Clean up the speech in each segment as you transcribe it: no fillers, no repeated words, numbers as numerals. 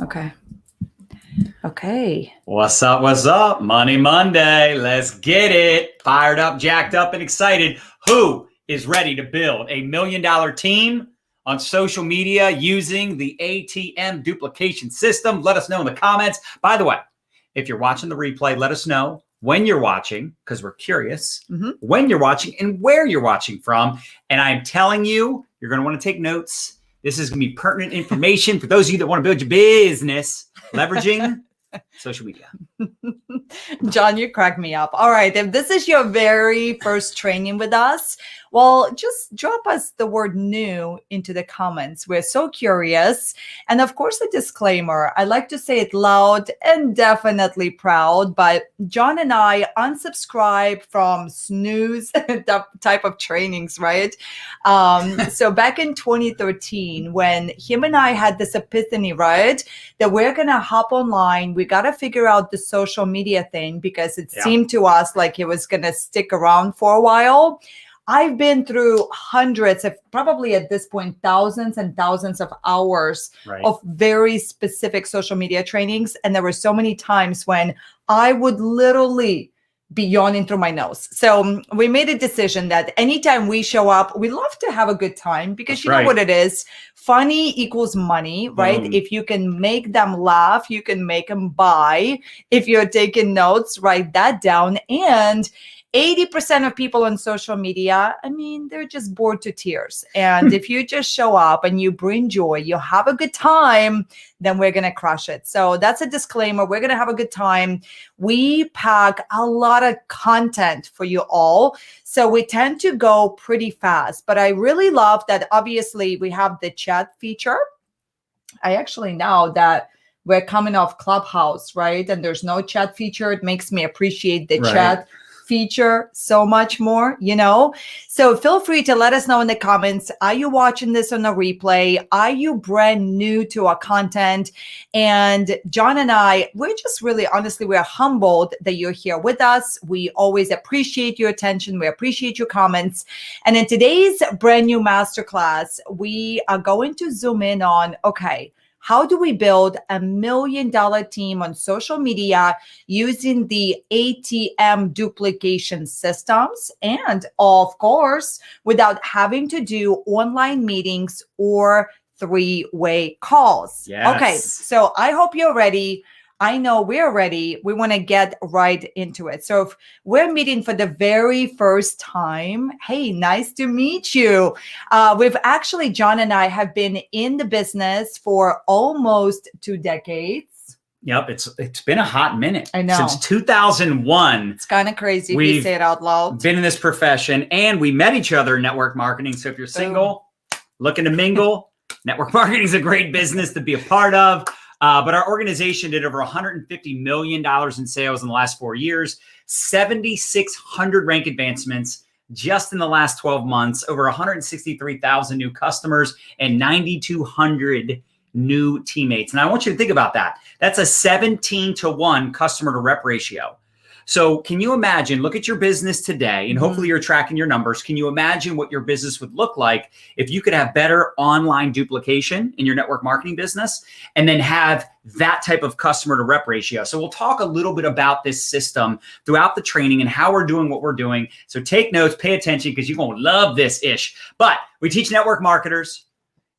Okay. Okay. What's up? What's up? Money Monday. Let's get it. Fired up, jacked up, and excited. Who is ready to build a $1 million team on social media using the ATM duplication system? Let us know in the comments. By the way, if you're watching the replay, let us know when you're watching, because we're curious when you're watching and where you're watching from. And I'm telling you, you're going to want to take notes. This is going to be pertinent information for those of you that want to build your business leveraging social media. John, you crack me up. All right. If this is your very first training with us, well, just drop us the word new into the comments. We're so curious. And of course, a disclaimer. I like to say it loud and definitely proud, but John and I unsubscribe from snooze type of trainings, right? So back in 2013, when him and I had this epiphany, right, that we're going to hop online, we got to figure out the social media thing because it seemed to us like it was going to stick around for a while. I've been through hundreds of, probably at this point, thousands and thousands of hours of very specific social media trainings. And there were so many times when I would literally be yawning through my nose. So we made a decision that anytime we show up, we love to have a good time because you know what it is. Funny equals money, right? If you can make them laugh, you can make them buy. If you're taking notes, write that down. And 80% of people on social media, I mean, they're just bored to tears. And if you just show up and you bring joy, you have a good time, then we're going to crush it. So that's a disclaimer. We're going to have a good time. We pack a lot of content for you all. So we tend to go pretty fast. But I really love that, obviously, we have the chat feature. I actually, now that we're coming off Clubhouse, right? And there's no chat feature, it makes me appreciate the chat feature so much more, you know? So feel free to let us know in the comments. Are you watching this on a replay? Are you brand new to our content? And John and I, we're just really, honestly, we're humbled that you're here with us. We always appreciate your attention. We appreciate your comments. And in today's brand new masterclass, we are going to zoom in on, okay, how do we build a $1 million team on social media using the ATM duplication systems? And of course, without having to do online meetings or three-way calls. Yes. Okay, so I hope you're ready. I know we're ready. We want to get right into it. So if we're meeting for the very first time, hey, nice to meet you. We've actually, John and I have been in the business for almost 2 decades. Yep, it's been a hot minute. I know. Since 2001. It's kind of crazy if you say it out loud. Been in this profession, and we met each other in network marketing. So if you're single, looking to mingle, network marketing is a great business to be a part of. But our organization did over $150 million in sales in the last 4 years, 7,600 rank advancements just in the last 12 months, over 163,000 new customers, and 9,200 new teammates. And I want you to think about that. That's a 17-to-1 customer to rep ratio. So can you imagine, look at your business today, and hopefully you're tracking your numbers. Can you imagine what your business would look like if you could have better online duplication in your network marketing business and then have that type of customer to rep ratio? So we'll talk a little bit about this system throughout the training and how we're doing what we're doing. So take notes, pay attention, because you're going to love this ish. But we teach network marketers,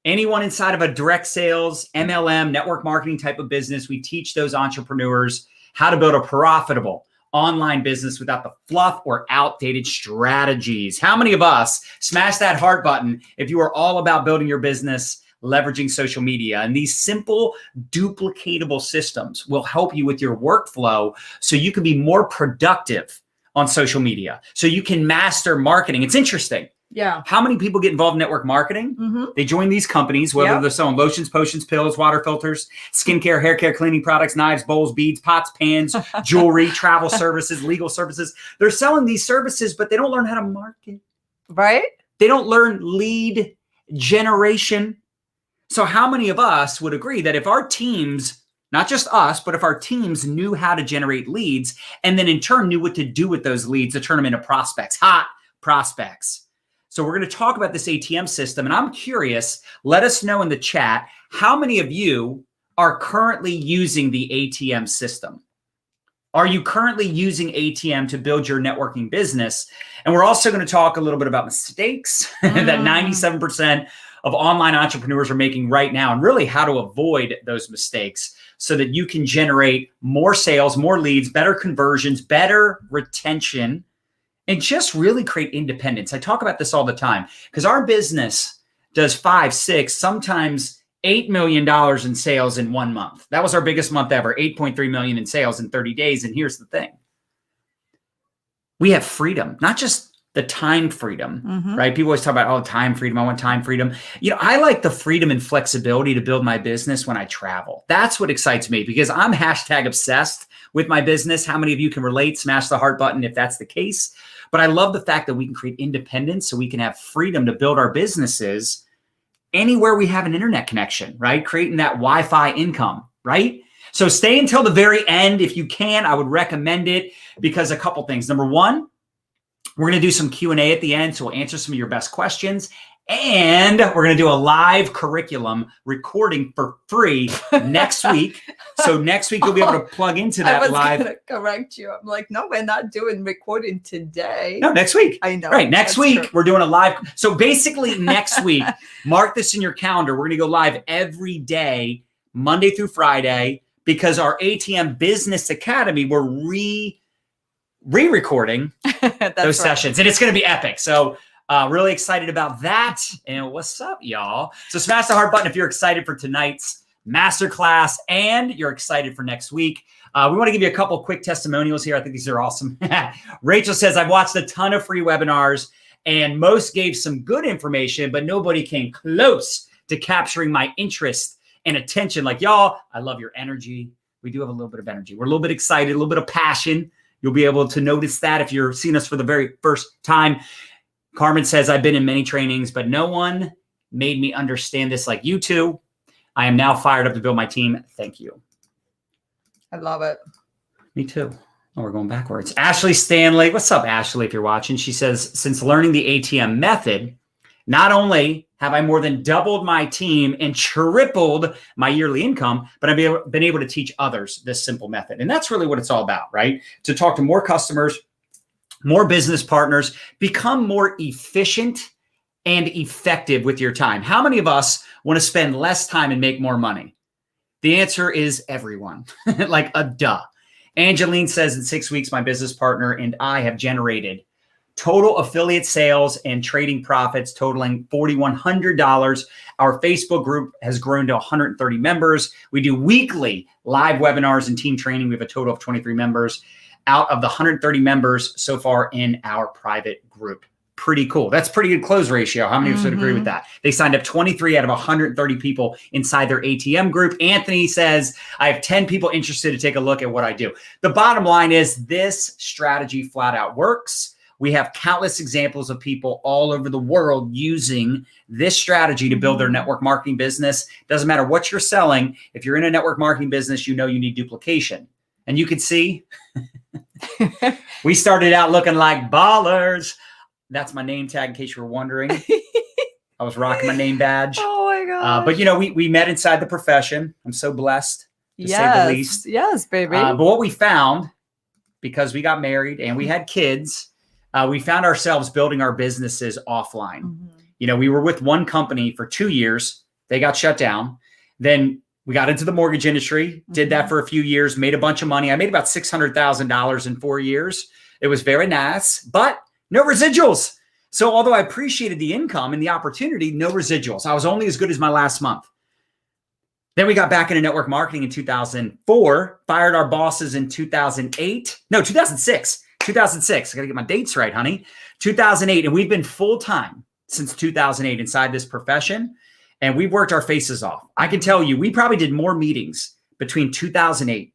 anyone inside of a direct sales, MLM, network marketing type of business. We teach those entrepreneurs how to build a profitable online business without the fluff or outdated strategies. How many of us smash that heart button if you are all about building your business, leveraging social media? And these simple duplicatable systems will help you with your workflow so you can be more productive on social media, so you can master marketing. It's interesting. Yeah. How many people get involved in network marketing? They join these companies, whether they're selling lotions, potions, pills, water filters, skincare, hair care, cleaning products, knives, bowls, beads, pots, pans, jewelry, travel services, legal services. They're selling these services, but they don't learn how to market. Right? They don't learn lead generation. So how many of us would agree that if our teams, not just us, but if our teams knew how to generate leads and then in turn knew what to do with those leads to turn them into prospects, hot prospects? So we're going to talk about this ATM system, and I'm curious, let us know in the chat, how many of you are currently using the ATM system? Are you currently using ATM to build your networking business? And we're also going to talk a little bit about mistakes that 97% of online entrepreneurs are making right now, and really how to avoid those mistakes so that you can generate more sales, more leads, better conversions, better retention, and just really create independence. I talk about this all the time because our business does 5, 6, sometimes $8 million in sales in 1 month. That was our biggest month ever, 8.3 million in sales in 30 days. And here's the thing. We have freedom, not just the time freedom, right? People always talk about, oh, time freedom. I want time freedom. You know, I like the freedom and flexibility to build my business when I travel. That's what excites me because I'm hashtag obsessed with my business. How many of you can relate? Smash the heart button if that's the case. But I love the fact that we can create independence so we can have freedom to build our businesses anywhere we have an internet connection, right? Creating that Wi-Fi income, right? So stay until the very end. If you can, I would recommend it because a couple things. Number one, we're going to do some Q&A at the end. So we'll answer some of your best questions. And we're going to do a live curriculum recording for free next week. So next week, you'll be able to plug into that live. I was going to correct you. I'm like, no, we're not doing recording today. No, next week. I know. Right. Next week, we're doing a live. So basically next week, mark this in your calendar. We're going to go live every day, Monday through Friday, because our ATM Business Academy, we're re-recording those sessions. And it's going to be epic. So really excited about that. And what's up, y'all? So smash the heart button if you're excited for tonight's masterclass and you're excited for next week. We want to give you a couple quick testimonials here. I think these are awesome. Rachel says, I've watched a ton of free webinars and most gave some good information, but nobody came close to capturing my interest and attention. Like, y'all, I love your energy. We do have a little bit of energy. We're a little bit excited, a little bit of passion. You'll be able to notice that if you're seeing us for the very first time. Carmen says, I've been in many trainings, but no one made me understand this like you two. I am now fired up to build my team. Thank you. I love it. Me too. Oh, we're going backwards. Ashley Stanley. What's up, Ashley, if you're watching? She says, since learning the ATM method, not only have I more than doubled my team and tripled my yearly income, but I've been able to teach others this simple method. And that's really what it's all about, right? To talk to more customers, more business partners, become more efficient and effective with your time. How many of us want to spend less time and make more money? The answer is everyone, like a duh. Angeline says, in 6 weeks, my business partner and I have generated total affiliate sales and trading profits totaling $4,100. Our Facebook group has grown to 130 members. We do weekly live webinars and team training. We have a total of 23 members out of the 130 members so far in our private group. Pretty cool. That's pretty good close ratio. How many of us would agree with that? They signed up 23 out of 130 people inside their ATM group. Anthony says, I have 10 people interested to take a look at what I do. The bottom line is this strategy flat out works. We have countless examples of people all over the world using this strategy to build their network marketing business. Doesn't matter what you're selling. If you're in a network marketing business, you know you need duplication. And you can see we started out looking like ballers. That's my name tag, in case you were wondering. I was rocking my name badge. Oh my God. But you know, we met inside the profession. I'm so blessed, to say the least. Yes, baby. But what we found, because we got married and we had kids, we found ourselves building our businesses offline. You know, we were with one company for 2 years. They got shut down. Then we got into the mortgage industry, did that for a few years, made a bunch of money. I made about $600,000 in 4 years. It was very nice, but no residuals. So although I appreciated the income and the opportunity, no residuals. I was only as good as my last month. Then we got back into network marketing in 2004, fired our bosses in 2006. 2006. I got to get my dates right, honey. 2008. And we've been full-time since 2008 inside this profession. And we've worked our faces off. I can tell you, we probably did more meetings between 2008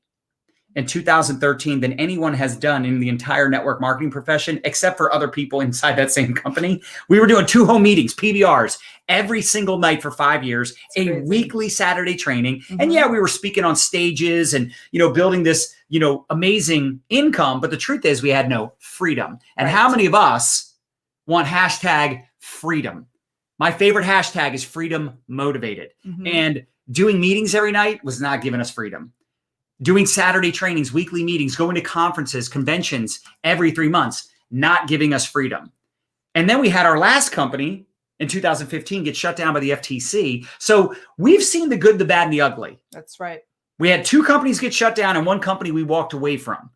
and 2013 than anyone has done in the entire network marketing profession, except for other people inside that same company. We were doing 2 home meetings, PBRs, every single night for 5 years, a weekly Saturday training. And yeah, we were speaking on stages and, you know, building this, you know, amazing income. But the truth is we had no freedom. And how many of us want hashtag freedom? My favorite hashtag is freedom motivated. And Doing meetings every night was not giving us freedom. Doing Saturday trainings, weekly meetings, going to conferences, conventions every 3 months, not giving us freedom. And then we had our last company in 2015 get shut down by the FTC. So we've seen the good, the bad, and the ugly. That's right. We had 2 companies get shut down and 1 company we walked away from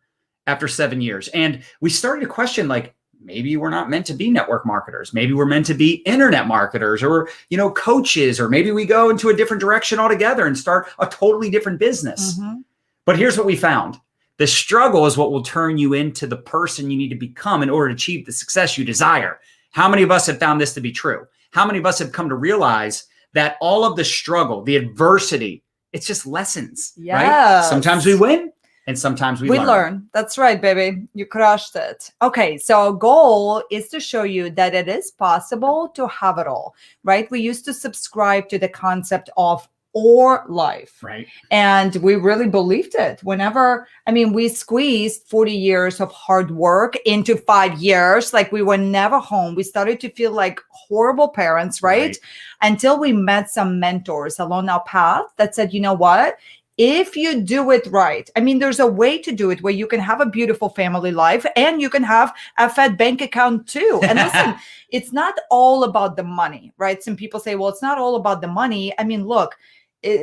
after 7 years. And we started to question, like, maybe we're not meant to be network marketers. Maybe we're meant to be internet marketers or, coaches, or maybe we go into a different direction altogether and start a totally different business. Mm-hmm. But here's what we found. The struggle is what will turn you into the person you need to become in order to achieve the success you desire. How many of us have found this to be true? How many of us have come to realize that all of the struggle, the adversity, it's just lessons, right? Sometimes we win and sometimes we learn. That's right, baby. You crushed it. Okay, so our goal is to show you that it is possible to have it all, right? We used to subscribe to the concept of or life. Right. And we really believed it. We squeezed 40 years of hard work into 5 years. Like, we were never home. We started to feel like horrible parents, right? Until we met some mentors along our path that said, you know what? If you do it right, there's a way to do it where you can have a beautiful family life and you can have a fat bank account too. And listen, it's not all about the money, right? Some people say, well, it's not all about the money. Look,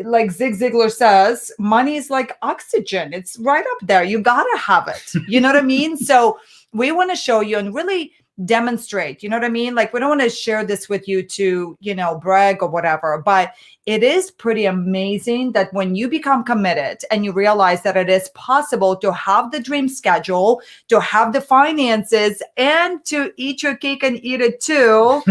like Zig Ziglar says, money is like oxygen. It's right up there. You got to have it. You know what I mean? So we want to show you and really demonstrate, you know what I mean? Like, we don't want to share this with you to, brag or whatever, but it is pretty amazing that when you become committed and you realize that it is possible to have the dream schedule, to have the finances, and to eat your cake and eat it too.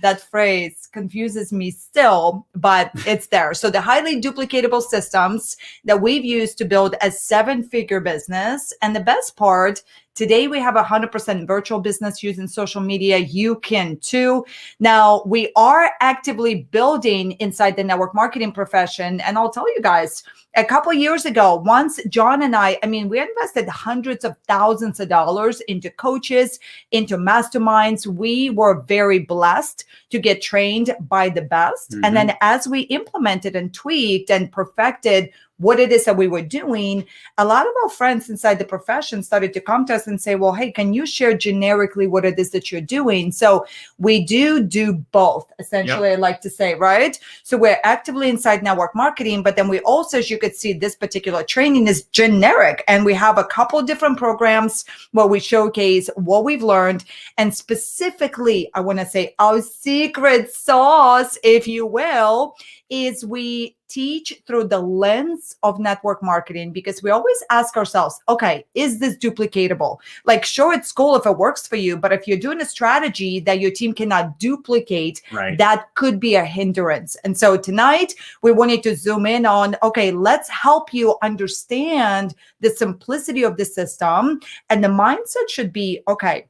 That phrase confuses me still, but it's there. So the highly duplicatable systems that we've used to build a 7-figure business. And the best part, today we have 100% virtual business using social media. You can too. Now, we are actively building inside the network marketing profession. And I'll tell you guys, a couple of years ago, once John and we invested hundreds of thousands of dollars into coaches, into masterminds. We were very blessed to get trained by the best. Mm-hmm. And then as we implemented and tweaked and perfected what it is that we were doing, a lot of our friends inside the profession started to come to us and say, well, hey, can you share generically what it is that you're doing? So we do both, essentially. Yep. I like to say, right? So we're actively inside network marketing, but then we also, as you could see, this particular training is generic. And we have a couple different programs where we showcase what we've learned. And specifically, I want to say our secret sauce, if you will, is we teach through the lens of network marketing, because we always ask ourselves, okay, is this duplicatable? Like, sure, it's cool if it works for you, but if you're doing a strategy that your team cannot duplicate, that could be a hindrance. And so tonight we wanted to zoom in on, okay, let's help you understand the simplicity of the system. And the mindset should be, okay,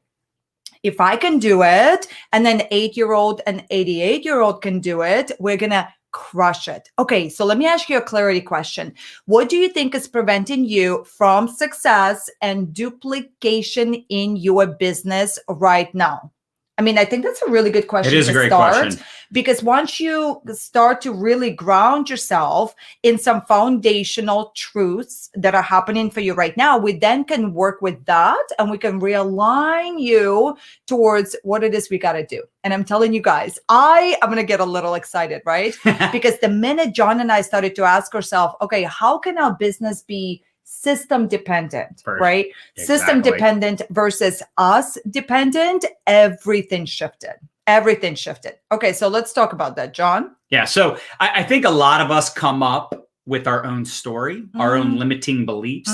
if I can do it, and then 8-year-old and 88-year-old can do it, we're going to crush it. Okay, so let me ask you a clarity question. What do you think is preventing you from success and duplication in your business right now? I think that's a really good question. It is a great question. Because once you start to really ground yourself in some foundational truths that are happening for you right now, we then can work with that and we can realign you towards what it is we got to do. And I'm telling you guys, I'm going to get a little excited, right? Because the minute John and I started to ask ourselves, okay, how can our business be system dependent, right? Exactly. System dependent versus us dependent, everything shifted. Okay, so let's talk about that, John. Yeah, so I think a lot of us come up with our own story, our own limiting beliefs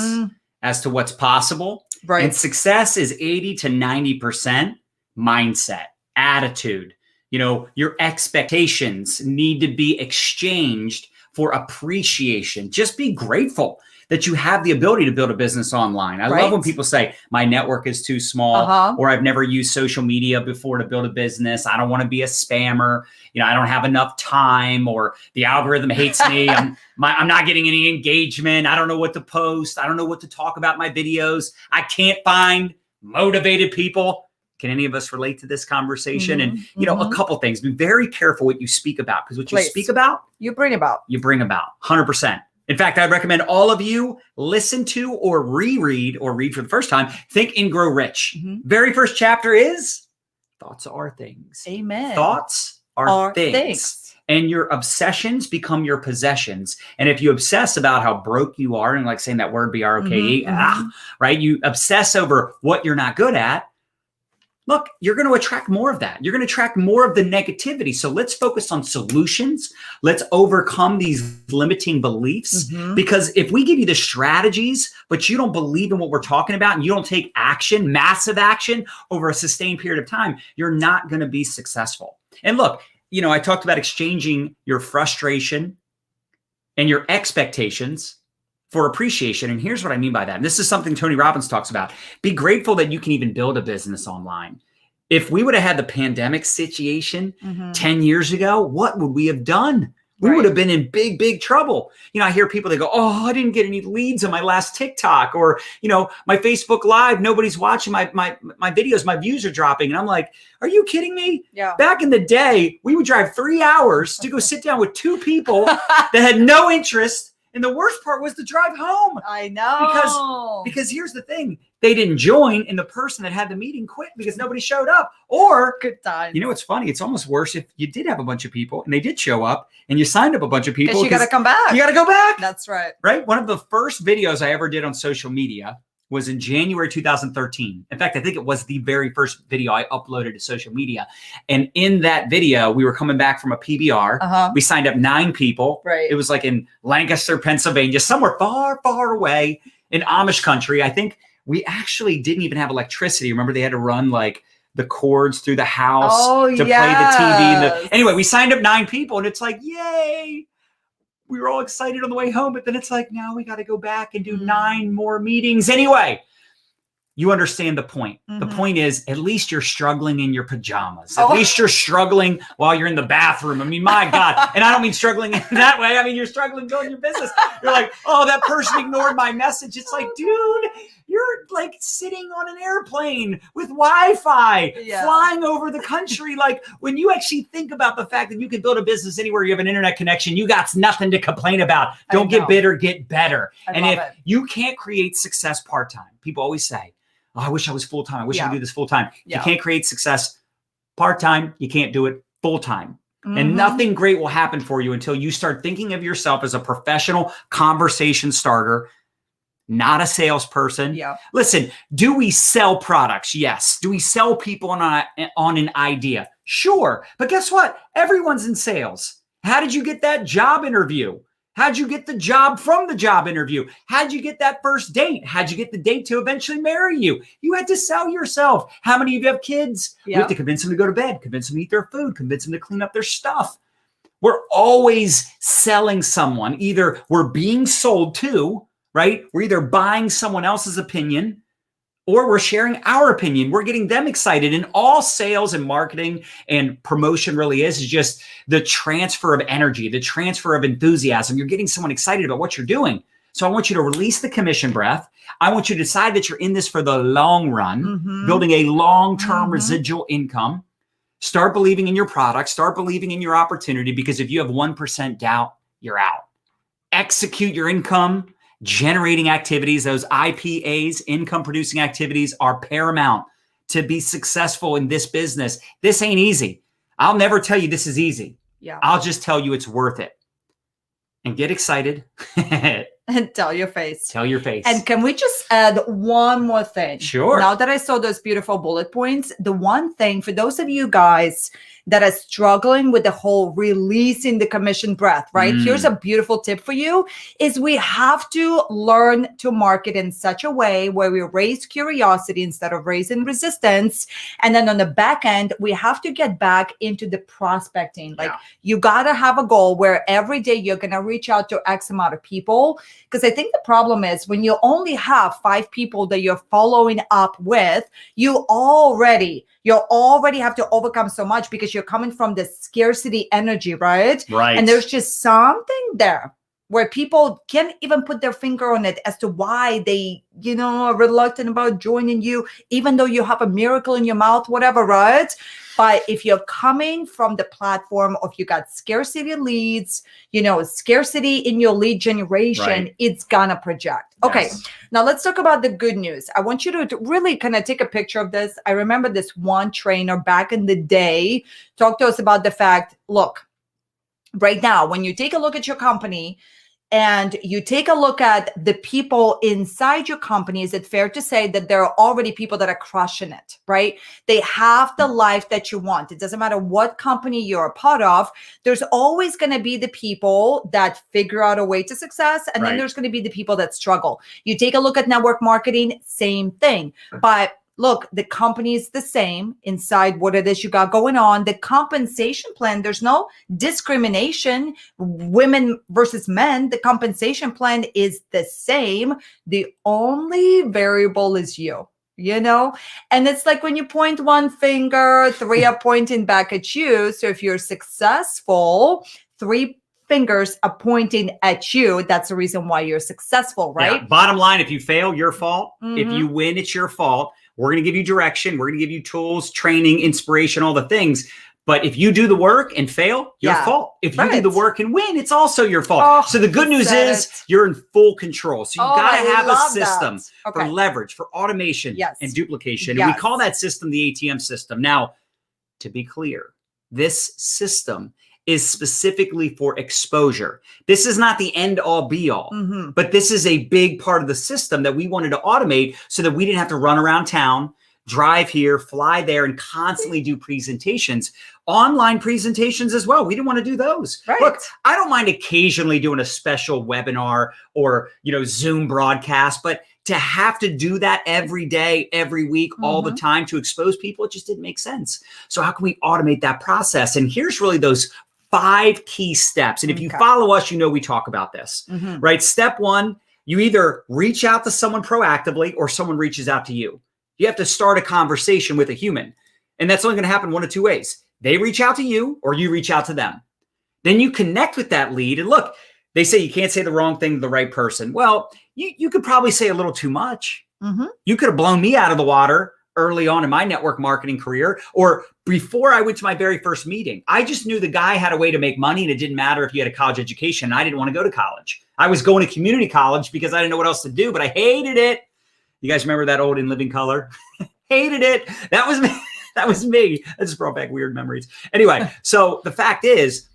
as to what's possible. Right. And success is 80 to 90% mindset, attitude. Your expectations need to be exchanged for appreciation. Just be grateful that you have the ability to build a business online. I love when people say, my network is too small, or I've never used social media before to build a business. I don't want to be a spammer. I don't have enough time, or the algorithm hates me. I'm not getting any engagement. I don't know what to post. I don't know what to talk about in my videos. I can't find motivated people. Can any of us relate to this conversation? Mhm, And, you know, a couple things. Be very careful what you speak about, because what you speak about, you bring about. 100%. In fact, I'd recommend all of you listen to or reread or read for the first time, Think and Grow Rich. Very first chapter is thoughts are things. Amen. Thoughts are things. And your obsessions become your possessions. And if you obsess about how broke you are, and like saying that word B-R-O-K-E, right? You obsess over what you're not good at. Look, you're going to attract more of that. You're going to attract more of the negativity. So let's focus on solutions. Let's overcome these limiting beliefs. Because if we give you the strategies, but you don't believe in what we're talking about, and you don't take action, massive action over a sustained period of time, you're not going to be successful. And look, you know, I talked about exchanging your frustration and your expectations for appreciation. And here's what I mean by that. And this is something Tony Robbins talks about. Be grateful that you can even build a business online. If we would have had the pandemic situation 10 years ago, what would we have done? We would have been in big, big trouble. You know, I hear people that go, oh, I didn't get any leads on my last TikTok, or, you know, my Facebook Live, nobody's watching my videos, my views are dropping. And I'm like, are you kidding me? Yeah. Back in the day, we would drive 3 hours to go sit down with 2 people that had no interest. And the worst part was the drive home. I know. Because here's the thing. They didn't join, and the person that had the meeting quit because nobody showed up. Or, good time. You know, it's funny. It's almost worse if you did have a bunch of people and they did show up and you signed up a bunch of people. Because you got to come back. You got to go back. That's right. Right? One of the first videos I ever did on social media was in January 2013. In fact, I think it was the very first video I uploaded to social media. And in that video, we were coming back from a PBR. We signed up 9 people. Right. It was like in Lancaster, Pennsylvania, somewhere far, far away in Amish country. I think we actually didn't even have electricity. Remember, they had to run like the cords through the house to play the TV. Anyway, we signed up 9 people, and it's like, yay. We were all excited on the way home, but then it's like, now we got to go back and do 9 more meetings. Anyway, you understand the point. The point is, at least you're struggling in your pajamas. At least you're struggling while you're in the bathroom. I mean, my God. And I don't mean struggling in that way. I mean, you're struggling building your business. You're like, oh, that person ignored my message. It's like, dude, you're like sitting on an airplane with Wi-Fi, flying over the country. Like, when you actually think about the fact that you can build a business anywhere you have an internet connection, you got nothing to complain about. Don't get bitter, get better. And if you can't create success part-time, people always say, oh, I wish I was full-time. I wish I could do this full-time. You can't create success part-time. You can't do it full-time. And nothing great will happen for you until you start thinking of yourself as a professional conversation starter, not a salesperson. Listen, do we sell products? Yes. Do we sell people on an idea? Sure. But guess what? Everyone's in sales. How did you get that job interview? How'd you get the job from the job interview? How'd you get that first date? How'd you get the date to eventually marry you? You had to sell yourself. How many of you have kids? You have to convince them to go to bed, convince them to eat their food, convince them to clean up their stuff. We're always selling someone. Either we're being sold to, right? We're either buying someone else's opinion, or we're sharing our opinion. We're getting them excited. And all sales and marketing and promotion really is just the transfer of energy, the transfer of enthusiasm. You're getting someone excited about what you're doing. So I want you to release the commission breath. I want you to decide that you're in this for the long run, building a long-term residual income. Start believing in your product. Start believing in your opportunity, because if you have 1% doubt, you're out. Execute your income generating activities. Those IPAs, income producing activities, are paramount to be successful in this business. This ain't easy. I'll never tell you this is easy. I'll just tell you it's worth it. And get excited. And tell your face. Tell your face. And can we just add one more thing? Sure. Now that I saw those beautiful bullet points, the one thing for those of you guys that are struggling with the whole releasing the commission breath, right? Here's a beautiful tip for you, is we have to learn to market in such a way where we raise curiosity instead of raising resistance. And then on the back end, we have to get back into the prospecting. Like you got to have a goal where every day you're going to reach out to X amount of people. Because I think the problem is when you only have 5 people that you're following up with, you already have to overcome so much, because you're coming from the scarcity energy, right? Right. And there's just something there where people can't even put their finger on it as to why they, are reluctant about joining you, even though you have a miracle in your mouth, whatever, right? But if you're coming from the platform of you got scarcity leads, scarcity in your lead generation, it's gonna project. Okay, Yes. Now let's talk about the good news. I want you to really kind of take a picture of this. I remember this one trainer back in the day talked to us about the fact, look, right now, when you take a look at your company and you take a look at the people inside your company, is it fair to say that there are already people that are crushing it, right? They have the life that you want. It doesn't matter what company you're a part of. There's always going to be the people that figure out a way to success. And then there's going to be the people that struggle. You take a look at network marketing, same thing. But look, the company is the same inside what it is you got going on. The compensation plan, there's no discrimination, women versus men. The compensation plan is the same. The only variable is you. And it's like when you point one finger, three are pointing back at you. So if you're successful, three fingers are pointing at you. That's the reason why you're successful, right? Yeah. Bottom line, if you fail, your fault. If you win, it's your fault. We're going to give you direction. We're going to give you tools, training, inspiration, all the things. But if you do the work and fail, your fault. If you do the work and win, it's also your fault. So the good news is you're in full control. So you got to have a system for leverage, for automation and duplication. And we call that system the ATM system. Now, to be clear, this system is specifically for exposure. This is not the end all be all, but this is a big part of the system that we wanted to automate so that we didn't have to run around town, drive here, fly there, and constantly do presentations, online presentations as well. We didn't want to do those. Look, I don't mind occasionally doing a special webinar or, Zoom broadcast, but to have to do that every day, every week, all the time to expose people, it just didn't make sense. So how can we automate that process? And here's really those 5 key steps. And if you follow us, we talk about this, right? Step 1, you either reach out to someone proactively or someone reaches out to you. You have to start a conversation with a human. And that's only going to happen one of 2 ways. They reach out to you or you reach out to them. Then you connect with that lead. And look, they say you can't say the wrong thing to the right person. Well, you could probably say a little too much. You could have blown me out of the water early on in my network marketing career, or before I went to my very first meeting. I just knew the guy had a way to make money, and it didn't matter if you had a college education. I didn't want to go to college. I was going to community college because I didn't know what else to do, but I hated it. You guys remember that old In Living Color? Hated it. That was me. That was me. That just brought back weird memories. Anyway, so the fact is,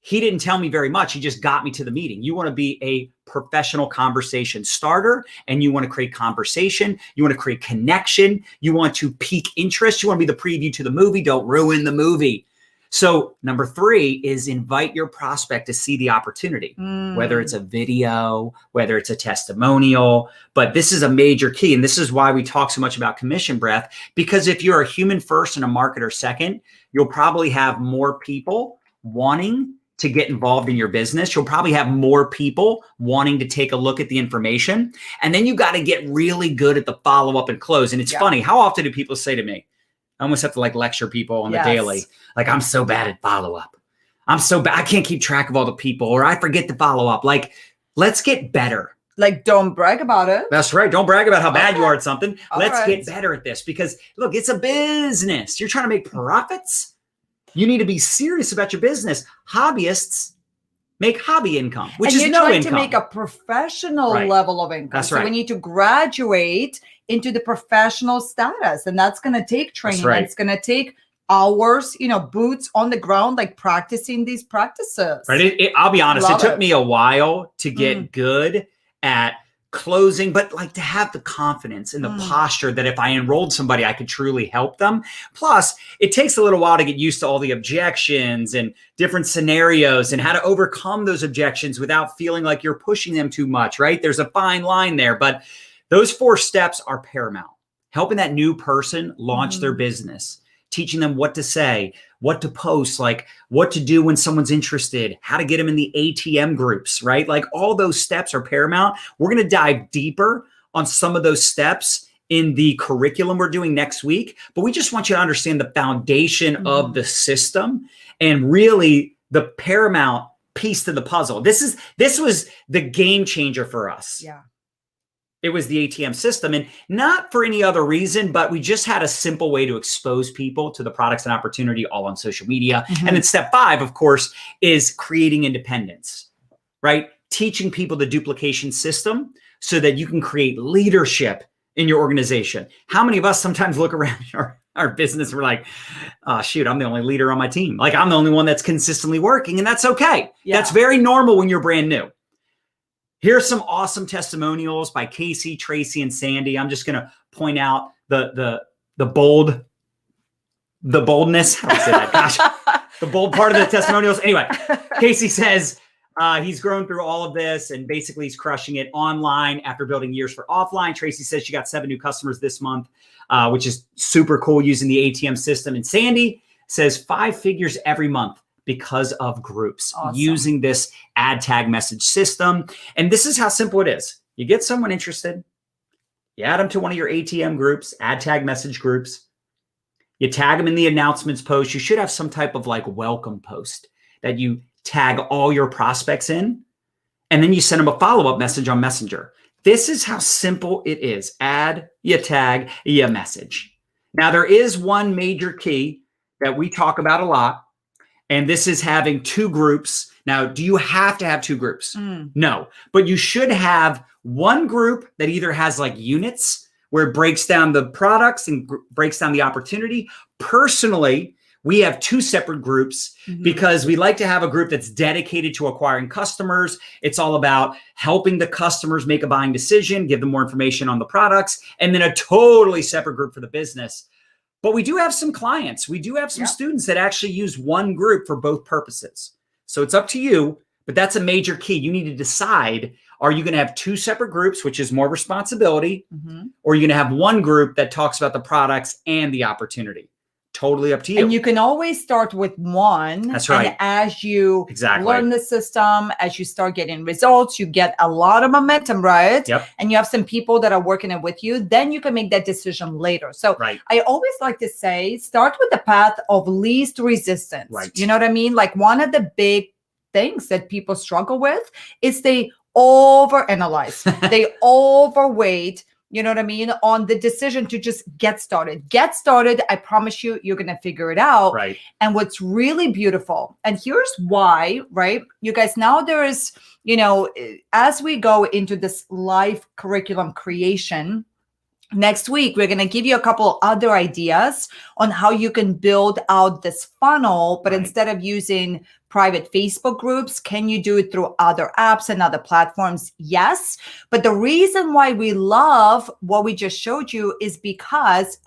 he didn't tell me very much. He just got me to the meeting. You want to be a professional conversation starter, and you want to create conversation. You want to create connection. You want to pique interest. You want to be the preview to the movie. Don't ruin the movie. So number 3 is invite your prospect to see the opportunity, whether it's a video, whether it's a testimonial. But this is a major key. And this is why we talk so much about commission breath, because if you're a human first and a marketer second, you'll probably have more people wanting to get involved in your business. You'll probably have more people wanting to take a look at the information. And then you got to get really good at the follow-up and close. And it's funny, how often do people say to me, I almost have to lecture people on the daily. Like, I'm so bad at follow-up. I'm so bad. I can't keep track of all the people, or I forget to follow up. Like, let's get better. Like, don't brag about it. That's right. Don't brag about how bad you are at something. Let's get better at this, because look, it's a business. You're trying to make profits. You need to be serious about your business. Hobbyists make hobby income, which is no income. And you're trying to make a professional level of income. That's right. So we need to graduate into the professional status. And that's going to take training. That's right. It's going to take hours, boots on the ground, like practicing these practices. Right. I'll be honest. It took me a while to get good at closing, but like to have the confidence and the posture that if I enrolled somebody, I could truly help them. Plus, it takes a little while to get used to all the objections and different scenarios and how to overcome those objections without feeling like you're pushing them too much, right? There's a fine line there, but those 4 steps are paramount. Helping that new person launch their business, teaching them what to say, what to post, like what to do when someone's interested, how to get them in the ATM groups, right? Like all those steps are paramount. We're going to dive deeper on some of those steps in the curriculum we're doing next week, but we just want you to understand the foundation of the system and really the paramount piece to the puzzle. This was the game changer for us. Yeah. It was the ATM system, and not for any other reason, but we just had a simple way to expose people to the products and opportunity all on social media. Mm-hmm. And then step 5, of course, is creating independence, right? Teaching people the duplication system so that you can create leadership in your organization. How many of us sometimes look around our business and we're like, oh, shoot, I'm the only leader on my team. Like, I'm the only one that's consistently working, and that's okay. Yeah. That's very normal when you're brand new. Here's some awesome testimonials by Casey, Tracy, and Sandy. I'm just going to point out the boldness. How do I say that? Gosh, the bold part of the testimonials. Anyway, Casey says he's grown through all of this, and basically he's crushing it online after building years for offline. Tracy says she got 7 new customers this month, which is super cool using the ATM system. And Sandy says 5 figures every month because of groups. Awesome. Using this ad tag message system. And this is how simple it is. You get someone interested, you add them to one of your ATM groups, ad tag message groups, you tag them in the announcements post. You should have some type of like welcome post that you tag all your prospects in, and then you send them a follow-up message on Messenger. This is how simple it is. Add, you tag, you message. Now, there is one major key that we talk about a lot, and this is having 2 groups. Now, do you have to have 2 groups? No, but you should have one group that either has like units where it breaks down the products and breaks down the opportunity. Personally, we have 2 separate groups because we like to have a group that's dedicated to acquiring customers. It's all about helping the customers make a buying decision, give them more information on the products, and then a totally separate group for the business. But we do have some clients. We do have some students that actually use one group for both purposes. So it's up to you, but that's a major key. You need to decide, are you going to have 2 separate groups, which is more responsibility, or are you going to have one group that talks about the products and the opportunity? Totally up to you. And you can always start with one. That's right. And as you learn the system, as you start getting results, you get a lot of momentum, right? Yep. And you have some people that are working it with you, then you can make that decision later. So I always like to say, start with the path of least resistance. Right. You know what I mean? Like, one of the big things that people struggle with is they overanalyze. They overweight, you know what I mean, on the decision to just get started. Get started. I promise you, you're going to figure it out. Right. And what's really beautiful, and here's why, right? You guys, now there is, you know, as we go into this live curriculum creation, next week, we're going to give you a couple other ideas on how you can build out this funnel, but instead of using private Facebook groups, can you do it through other apps and other platforms? Yes. But the reason why we love what we just showed you is because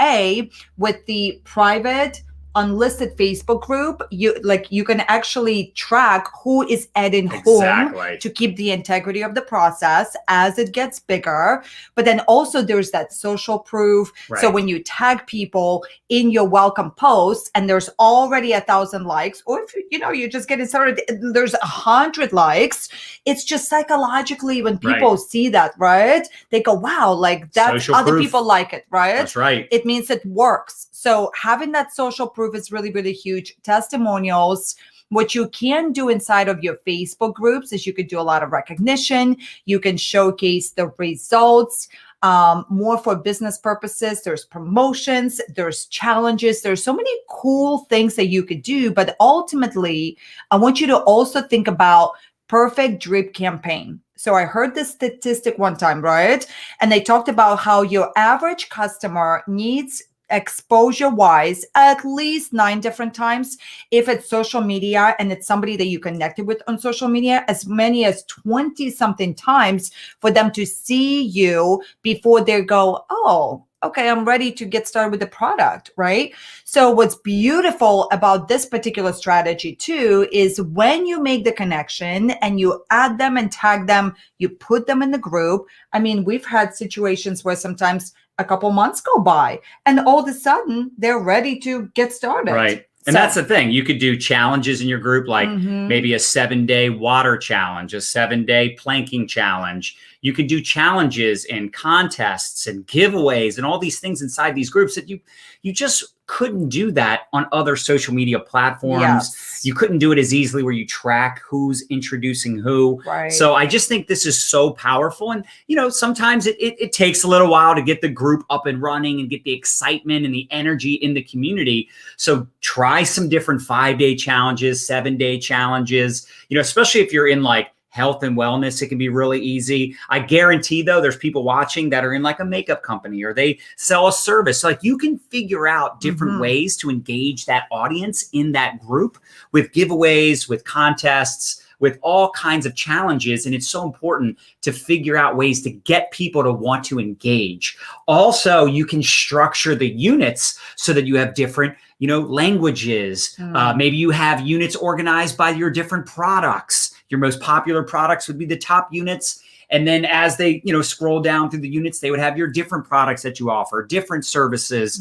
with the private unlisted Facebook group, you can actually track who is adding whom to keep the integrity of the process as it gets bigger. But then also there's that social proof. Right. So when you tag people in your welcome posts and there's already 1,000 likes, or if you're just getting started, there's 100 likes, it's just psychologically when people see that, right? They go, wow, like that, social other proof. People like it, right? That's right. It means it works. So having that social proof is really, really huge. Testimonials, what you can do inside of your Facebook groups is you could do a lot of recognition. You can showcase the results more for business purposes. There's promotions, there's challenges. There's so many cool things that you could do. But ultimately, I want you to also think about perfect drip campaign. So I heard this statistic one time, right? And they talked about how your average customer needs exposure wise at least 9 different times. If it's social media and it's somebody that you connected with on social media, as many as 20 something times for them to see you before they go, oh, okay, I'm ready to get started with the product, right? So what's beautiful about this particular strategy too is when you make the connection and you add them and tag them, you put them in the group. I mean, we've had situations where sometimes a couple months go by and all of a sudden they're ready to get started. Right. And that's the thing. You could do challenges in your group, like maybe a 7-day water challenge, a 7-day planking challenge. You could do challenges and contests and giveaways and all these things inside these groups that you just couldn't do that on other social media platforms. Yes. You couldn't do it as easily where you track who's introducing who. Right. So I just think this is so powerful. And, sometimes it takes a little while to get the group up and running and get the excitement and the energy in the community. So try some different 5-day challenges, 7-day challenges, especially if you're in like health and wellness, it can be really easy. I guarantee though, there's people watching that are in like a makeup company or they sell a service. Like you can figure out different ways to engage that audience in that group with giveaways, with contests, with all kinds of challenges. And it's so important to figure out ways to get people to want to engage. Also, you can structure the units so that you have different languages. Maybe you have units organized by your different products. Your most popular products would be the top units. And then as they, scroll down through the units, they would have your different products that you offer, different services,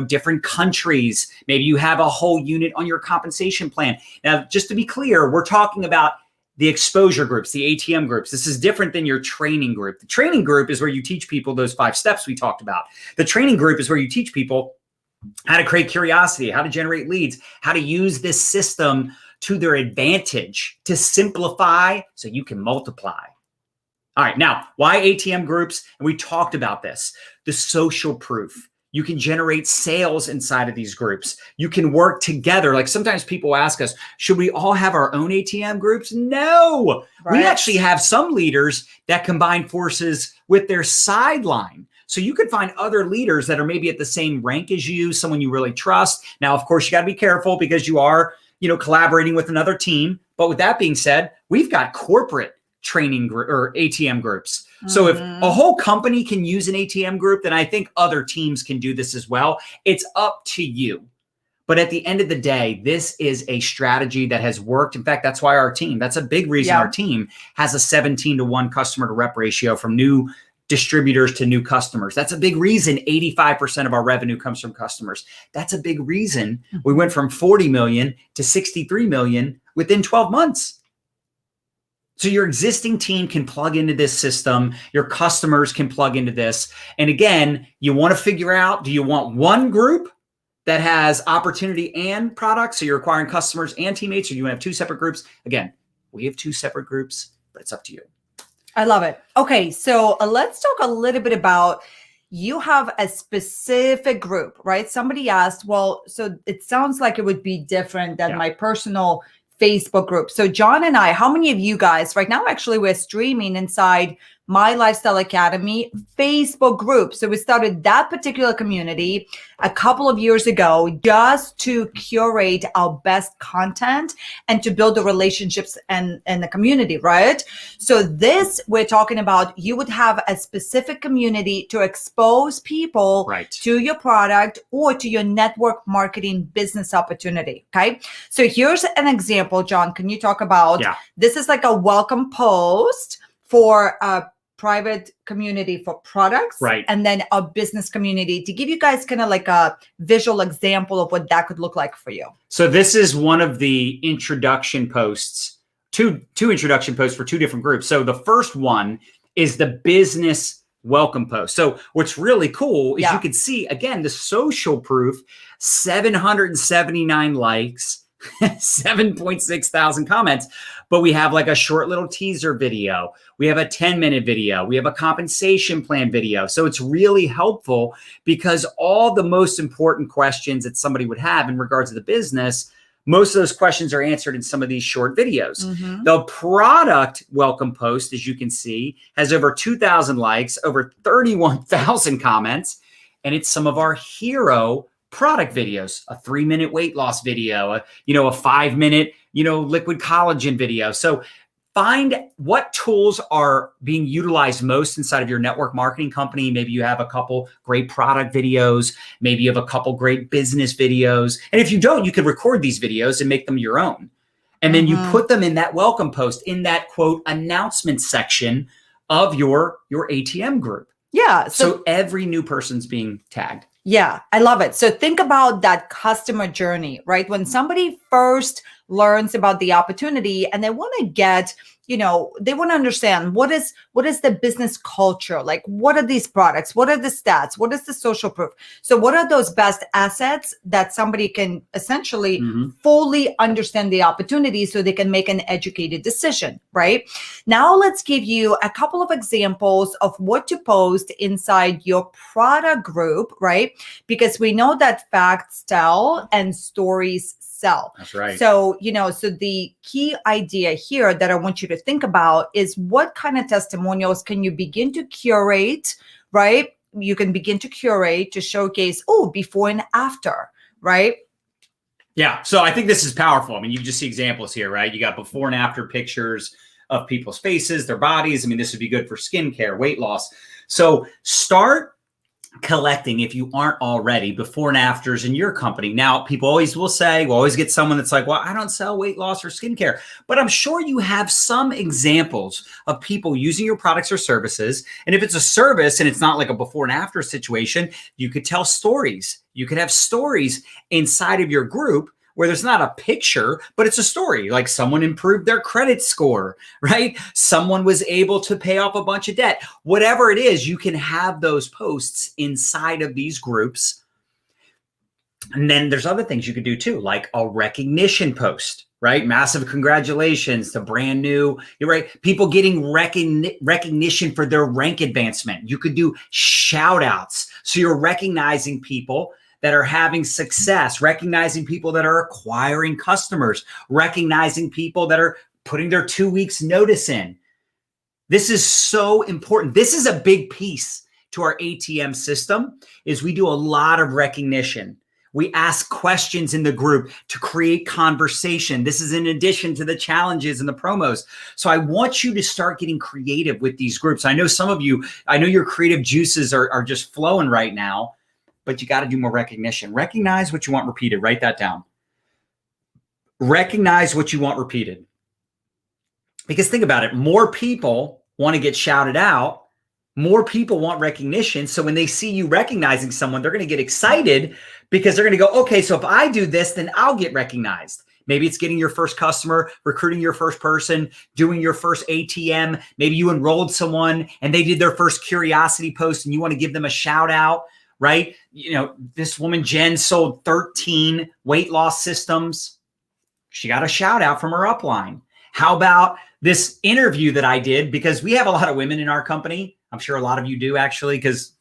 different countries. Maybe you have a whole unit on your compensation plan. Now, just to be clear, we're talking about the exposure groups, the ATM groups. This is different than your training group. The training group is where you teach people those 5 steps we talked about. The training group is where you teach people how to create curiosity, how to generate leads, how to use this system to their advantage, to simplify so you can multiply. All right, now, why ATM groups? And we talked about this, the social proof. You can generate sales inside of these groups. You can work together. Like sometimes people ask us, should we all have our own ATM groups? No, right. We actually have some leaders that combine forces with their sideline. So you could find other leaders that are maybe at the same rank as you, someone you really trust. Now, of course, you got to be careful because you are, collaborating with another team. But with that being said, we've got corporate training or ATM groups. So if a whole company can use an ATM group, then I think other teams can do this as well. It's up to you. But at the end of the day, this is a strategy that has worked. In fact, that's why that's a big reason our team has a 17-to-1 customer to rep ratio from new distributors to new customers. That's a big reason 85% of our revenue comes from customers. That's a big reason we went from 40 million to 63 million within 12 months. So your existing team can plug into this system. Your customers can plug into this. And again, you want to figure out, do you want one group that has opportunity and products? So you're acquiring customers and teammates, or you want to have 2 separate groups? Again, we have 2 separate groups, but it's up to you. I love it. Okay, so let's talk a little bit about, you have a specific group, right? Somebody asked, well, so it sounds like it would be different than my personal Facebook group. So John and I, how many of you guys right now, actually we're streaming inside My Lifestyle Academy Facebook group. So we started that particular community a couple of years ago just to curate our best content and to build the relationships and the community, right? So this, we're talking about, you would have a specific community to expose people to your product or to your network marketing business opportunity, okay? So here's an example, John, can you talk about, this is like a welcome post for a private community for products, and then a business community, to give you guys kind of like a visual example of what that could look like for you. So this is one of the introduction posts, two introduction posts for 2 different groups. So the first one is the business welcome post. So what's really cool is you can see, again, the social proof, 779 likes, 7.6 thousand comments, but we have like a short little teaser video. We have a 10-minute video. We have a compensation plan video. So it's really helpful because all the most important questions that somebody would have in regards to the business, most of those questions are answered in some of these short videos. The product welcome post, as you can see, has over 2,000 likes, over 31,000 comments, and it's some of our hero product videos, a 3-minute weight loss video, a 5-minute, liquid collagen video. So find what tools are being utilized most inside of your network marketing company. Maybe you have a couple great product videos. Maybe you have a couple great business videos. And if you don't, you could record these videos and make them your own. And then you put them in that welcome post, in that quote announcement section of your ATM group. Yeah. So every new person's being tagged. Yeah, I love it. So think about that customer journey, right? When somebody first learns about the opportunity and they want to get they want to understand what is the business culture, like what are these products, what are the stats, what is the social proof. So what are those best assets that somebody can essentially fully understand the opportunity so they can make an educated decision, right? Now let's give you a couple of examples of what to post inside your product group, right? Because we know that facts tell and stories sell. That's right. So, so the key idea here that I want you to think about is what kind of testimonials can you begin to curate, right? You can begin to curate to showcase, before and after, right? Yeah. So I think this is powerful. I mean, you just see examples here, right? You got before and after pictures of people's faces, their bodies. I mean, this would be good for skincare, weight loss. So start collecting, if you aren't already, before and afters in your company. Now, people always will say, we'll always get someone that's like, well, I don't sell weight loss or skincare, but I'm sure you have some examples of people using your products or services. And if it's a service and it's not like a before and after situation, you could tell stories. You could have stories inside of your group where there's not a picture, but it's a story. Like someone improved their credit score, right? Someone was able to pay off a bunch of debt. Whatever it is, you can have those posts inside of these groups. And then there's other things you could do too, like a recognition post, right? Massive congratulations to brand new, you're right? People getting recognition for their rank advancement. You could do shout outs. So you're recognizing people that are having success, recognizing people that are acquiring customers, recognizing people that are putting their 2 weeks notice in. This is so important. This is a big piece to our ATM system, is we do a lot of recognition. We ask questions in the group to create conversation. This is in addition to the challenges and the promos. So I want you to start getting creative with these groups. I know some of you, I know your creative juices are just flowing right now, but you got to do more recognition. Recognize what you want repeated. Write that down. Recognize what you want repeated. Because think about it. More people want to get shouted out. More people want recognition. So when they see you recognizing someone, they're going to get excited because they're going to go, okay, so if I do this, then I'll get recognized. Maybe it's getting your first customer, recruiting your first person, doing your first ATM. Maybe you enrolled someone and they did their first curiosity post and you want to give them a shout out. Right? This woman, Jen, sold 13 weight loss systems. She got a shout out from her upline. How about this interview that I did? Because we have a lot of women in our company. I'm sure a lot of you do actually, because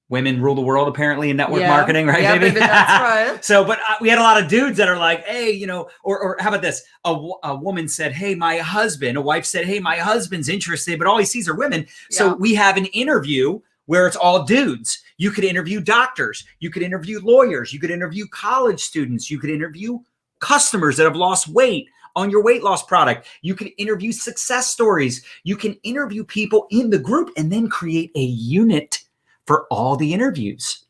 women rule the world apparently in network marketing, right? Yeah, baby, that's right. So, but we had a lot of dudes that are like, hey, or how about this? A woman said, hey, my husband, a wife said, hey, my husband's interested, but all he sees are women. So we have an interview where it's all dudes. You could interview doctors. You could interview lawyers. You could interview college students. You could interview customers that have lost weight on your weight loss product. You could interview success stories. You can interview people in the group and then create a unit for all the interviews.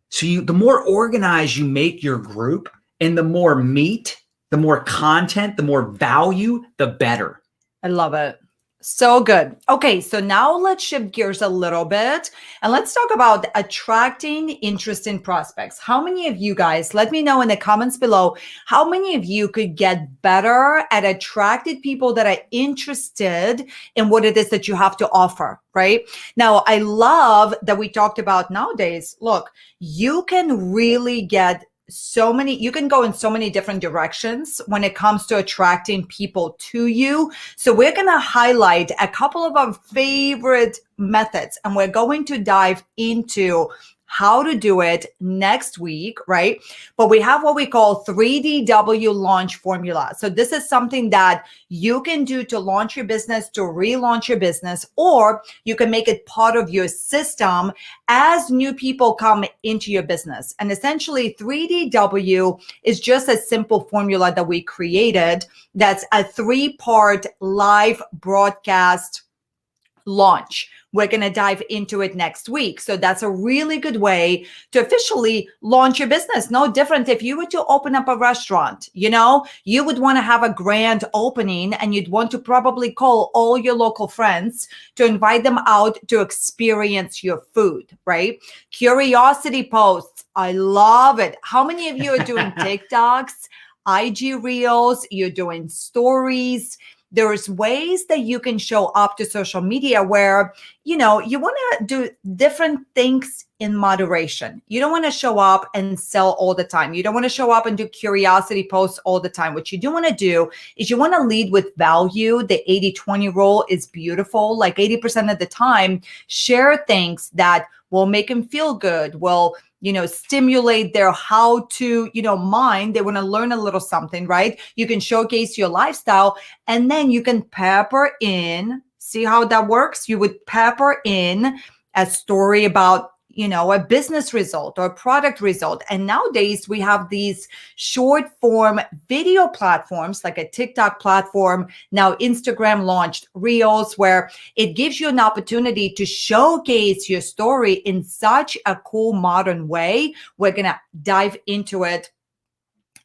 So the more organized you make your group and the more meat, the more content, the more value, the better. I love it. So good. Okay, so now let's shift gears a little bit and let's talk about attracting interesting prospects. How many of you guys, let me know in the comments below, how many of you could get better at attracting people that are interested in what it is that you have to offer, right? Now, I love that we talked about nowadays, look, you can really get you can go in so many different directions when it comes to attracting people to you. So we're going to highlight a couple of our favorite methods, and we're going to dive into how to do it next week, right? But we have what we call 3DW launch formula. So this is something that you can do to launch your business, to relaunch your business, or you can make it part of your system as new people come into your business. And essentially 3DW is just a simple formula that we created that's a 3-part live broadcast launch. We're going to dive into it next week. So that's a really good way to officially launch your business. No different if you were to open up a restaurant, you would want to have a grand opening and you'd want to probably call all your local friends to invite them out to experience your food, right? Curiosity posts. I love it. How many of you are doing TikToks, IG Reels? You're doing stories. there's ways that you can show up to social media where, you want to do different things in moderation. You don't want to show up and sell all the time. You don't want to show up and do curiosity posts all the time. What you do want to do is you want to lead with value. The 80-20 rule is beautiful. Like 80% of the time, share things that will make them feel good, will stimulate their how to, mind. They want to learn a little something, right? You can showcase your lifestyle, and then you can pepper in. See how that works? You would pepper in a story about, a business result or a product result. And nowadays we have these short form video platforms like a TikTok platform. Now Instagram launched Reels, where it gives you an opportunity to showcase your story in such a cool modern way. We're going to dive into it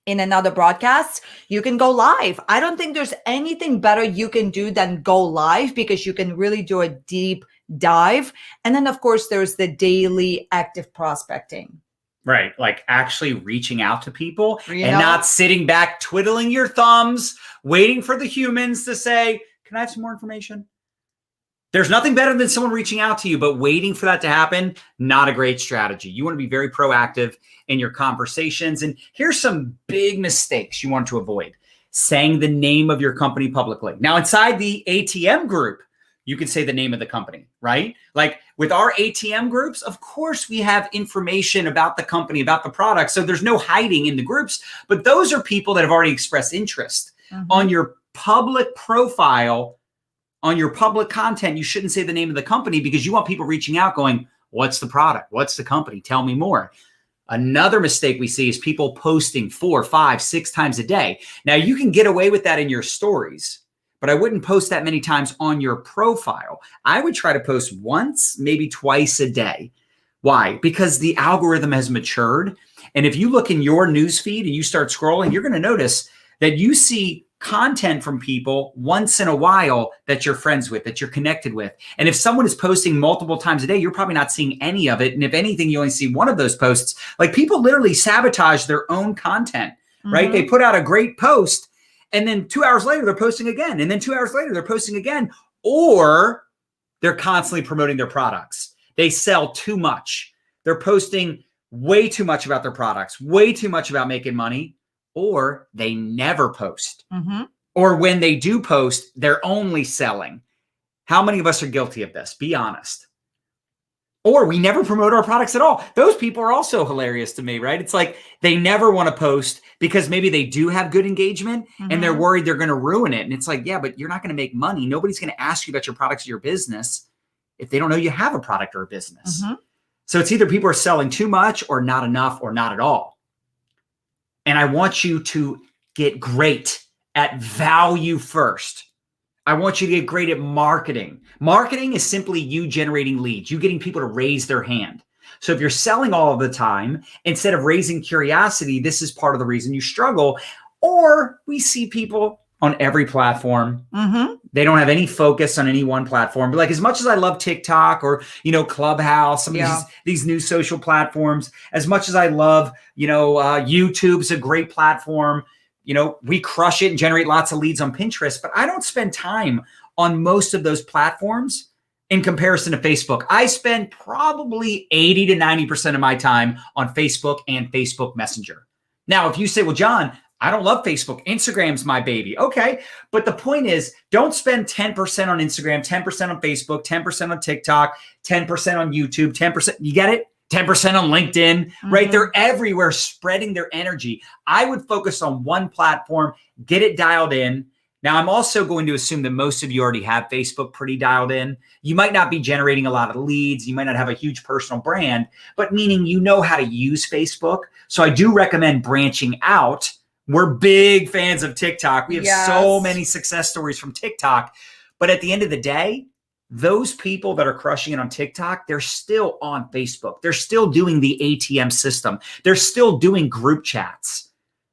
in another broadcast. You can go live. I don't think there's anything better you can do than go live, because you can really do a deep dive. And then of course there's the daily active prospecting. Right. Like actually reaching out to people and not sitting back, twiddling your thumbs, waiting for the humans to say, can I have some more information? There's nothing better than someone reaching out to you, but waiting for that to happen, not a great strategy. You want to be very proactive in your conversations. And here's some big mistakes you want to avoid. Saying the name of your company publicly. Now, inside the ATM group, you can say the name of the company, right? Like with our ATM groups, of course, we have information about the company, about the product. So there's no hiding in the groups, but those are people that have already expressed interest. On your public profile, on your public content, you shouldn't say the name of the company, because you want people reaching out going, what's the product? What's the company? Tell me more. Another mistake we see is people posting 4, 5, 6 times a day. Now you can get away with that in your stories, but I wouldn't post that many times on your profile. I would try to post once, maybe twice a day. Why? Because the algorithm has matured. And if you look in your newsfeed and you start scrolling, you're going to notice that you see content from people once in a while that you're friends with, that you're connected with. And if someone is posting multiple times a day, you're probably not seeing any of it. And if anything, you only see one of those posts. Like people literally sabotage their own content, right? They put out a great post, and then 2 hours later, they're posting again. And then 2 hours later, they're posting again. Or they're constantly promoting their products. They sell too much. They're posting way too much about their products, way too much about making money. Or they never post. Or when they do post, they're only selling. How many of us are guilty of this? Be honest. Or we never promote our products at all. Those people are also hilarious to me, right? It's like they never want to post because maybe they do have good engagement and they're worried they're going to ruin it. And it's like, yeah, but you're not going to make money. Nobody's going to ask you about your products or your business if they don't know you have a product or a business. So it's either people are selling too much or not enough or not at all. And I want you to get great at value first. I want you to get great at marketing. Marketing is simply you generating leads, you getting people to raise their hand. So if you're selling all of the time, instead of raising curiosity, this is part of the reason you struggle. Or we see people on every platform. They don't have any focus on any one platform. But like as much as I love TikTok or, Clubhouse, some of these new social platforms, as much as I love, YouTube's a great platform. We crush it and generate lots of leads on Pinterest, but I don't spend time on most of those platforms in comparison to Facebook. I spend probably 80 to 90% of my time on Facebook and Facebook Messenger. Now, if you say, well, John, I don't love Facebook. Instagram's my baby. Okay. But the point is, don't spend 10% on Instagram, 10% on Facebook, 10% on TikTok, 10% on YouTube, 10%. You get it? 10% on LinkedIn, right? They're everywhere spreading their energy. I would focus on one platform, get it dialed in. Now, I'm also going to assume that most of you already have Facebook pretty dialed in. You might not be generating a lot of leads. You might not have a huge personal brand, but meaning you know how to use Facebook. So I do recommend branching out. We're big fans of TikTok. We have so many success stories from TikTok. But at the end of the day, those people that are crushing it on TikTok, they're still on Facebook. They're still doing the ATM system. They're still doing group chats.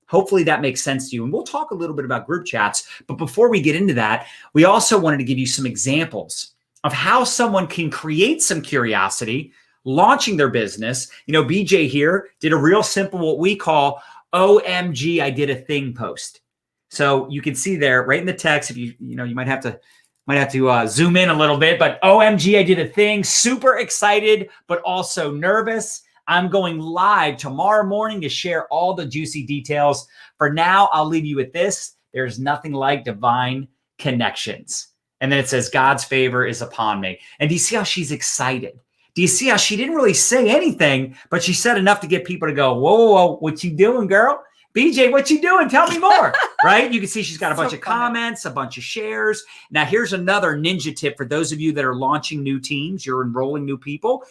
Hopefully that makes sense to you. And we'll talk a little bit about group chats. But before we get into that, we also wanted to give you some examples of how someone can create some curiosity, launching their business. BJ here did a real simple, what we call OMG, I did a thing post. So you can see there right in the text, if you might have to zoom in a little bit, but OMG, I did a thing, super excited, but also nervous. I'm going live tomorrow morning to share all the juicy details. For now, I'll leave you with this. There's nothing like divine connections. And then it says, God's favor is upon me. And do you see how she's excited? Do you see how she didn't really say anything, but she said enough to get people to go, whoa, whoa, whoa, what you doing, girl? BJ, what you doing? Tell me more, right? You can see she's got a bunch of comments, a bunch of shares. Now, here's another ninja tip for those of you that are launching new teams, you're enrolling new people.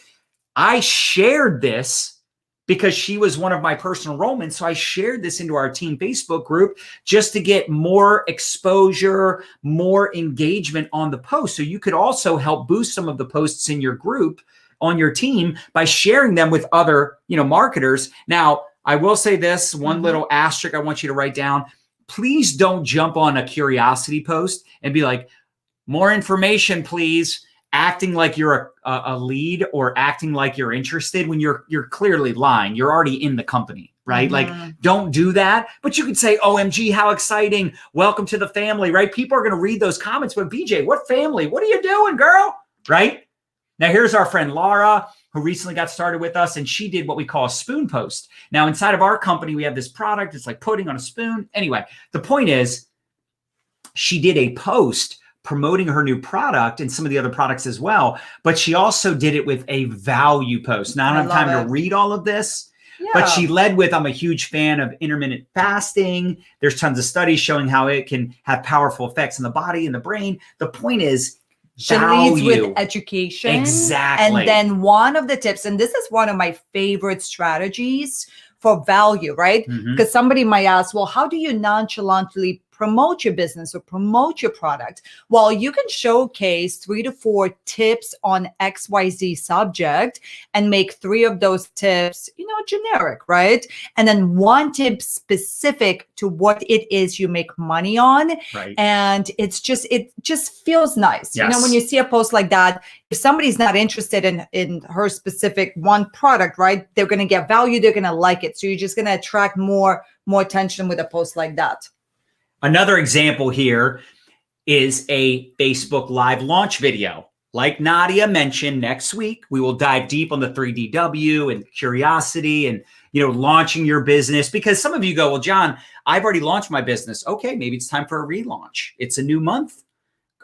I shared this because she was one of my personal enrollments. So I shared this into our team Facebook group just to get more exposure, more engagement on the post. So you could also help boost some of the posts in your group on your team by sharing them with other, marketers. Now, I will say this, one little asterisk I want you to write down. Please don't jump on a curiosity post and be like, more information, please, acting like you're a lead or acting like you're interested when you're clearly lying. You're already in the company, right? Like, don't do that. But you could say, OMG, how exciting. Welcome to the family, right? People are going to read those comments, but BJ, what family? What are you doing, girl? Right? Now, here's our friend Laura, who recently got started with us, and she did what we call a spoon post. Now, inside of our company, we have this product. It's like pudding on a spoon. Anyway, the point is she did a post promoting her new product and some of the other products as well, but she also did it with a value post. Now, I don't have time to read all of this, but she led with, I'm a huge fan of intermittent fasting. There's tons of studies showing how it can have powerful effects in the body and the brain. The point is, she leads with education. Exactly. And then one of the tips, and this is one of my favorite strategies for value, right? Because somebody might ask, well, how do you nonchalantly promote your business or promote your product? Well, you can showcase 3 to 4 tips on XYZ subject and make 3 of those tips, generic, right? And then 1 tip specific to what it is you make money on. Right. And it just feels nice. Yes. When you see a post like that, if somebody's not interested in her specific one product, right, they're going to get value. They're going to like it. So you're just going to attract more attention with a post like that. Another example here is a Facebook Live launch video. Like Nadya mentioned, next week, we will dive deep on the 3DW and curiosity and, launching your business. Because some of you go, well, John, I've already launched my business. Okay, maybe it's time for a relaunch. It's a new month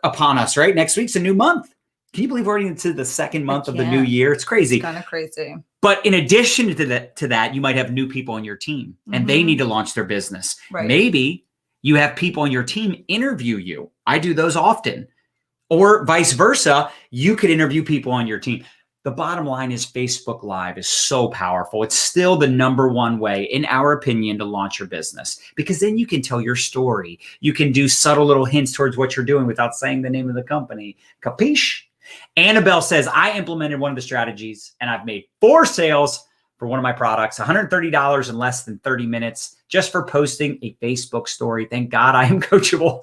upon us, right? Next week's a new month. Can you believe we're already into the second month of the new year? It's crazy. It's kind of crazy. But in addition to that, you might have new people on your team and they need to launch their business. Right. Maybe you have people on your team interview you. I do those often. Or vice versa, you could interview people on your team. The bottom line is Facebook Live is so powerful. It's still the #1 way, in our opinion, to launch your business, because then you can tell your story. You can do subtle little hints towards what you're doing without saying the name of the company. Capiche? Annabelle says, I implemented one of the strategies and I've made 4 sales for one of my products, $130 in less than 30 minutes just for posting a Facebook story. Thank God I am coachable.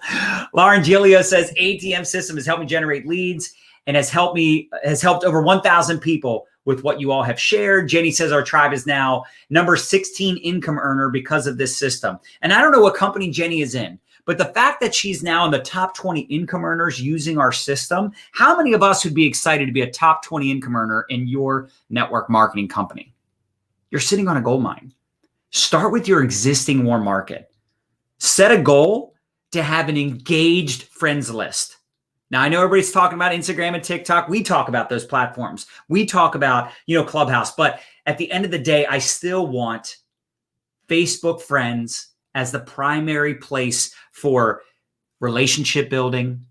Lauren Gilio says, ATM system has helped me generate leads and has helped over 1,000 people with what you all have shared. Jenny says our tribe is now number 16 income earner because of this system. And I don't know what company Jenny is in, but the fact that she's now in the top 20 income earners using our system, how many of us would be excited to be a top 20 income earner in your network marketing company? You're sitting on a gold mine. Start with your existing warm market. Set a goal to have an engaged friends list. Now, I know everybody's talking about Instagram and TikTok. We talk about those platforms. We talk about, Clubhouse. But at the end of the day, I still want Facebook friends as the primary place for relationship building,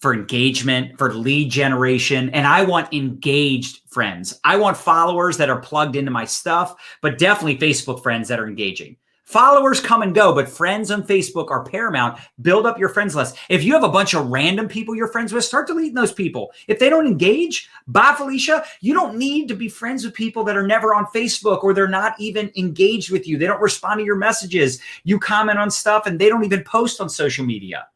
for engagement, for lead generation. And I want engaged friends. I want followers that are plugged into my stuff, but definitely Facebook friends that are engaging. Followers come and go, but friends on Facebook are paramount. Build up your friends list. If you have a bunch of random people you're friends with, start deleting those people. If they don't engage, bye, Felicia. You don't need to be friends with people that are never on Facebook or they're not even engaged with you. They don't respond to your messages. You comment on stuff and they don't even post on social media.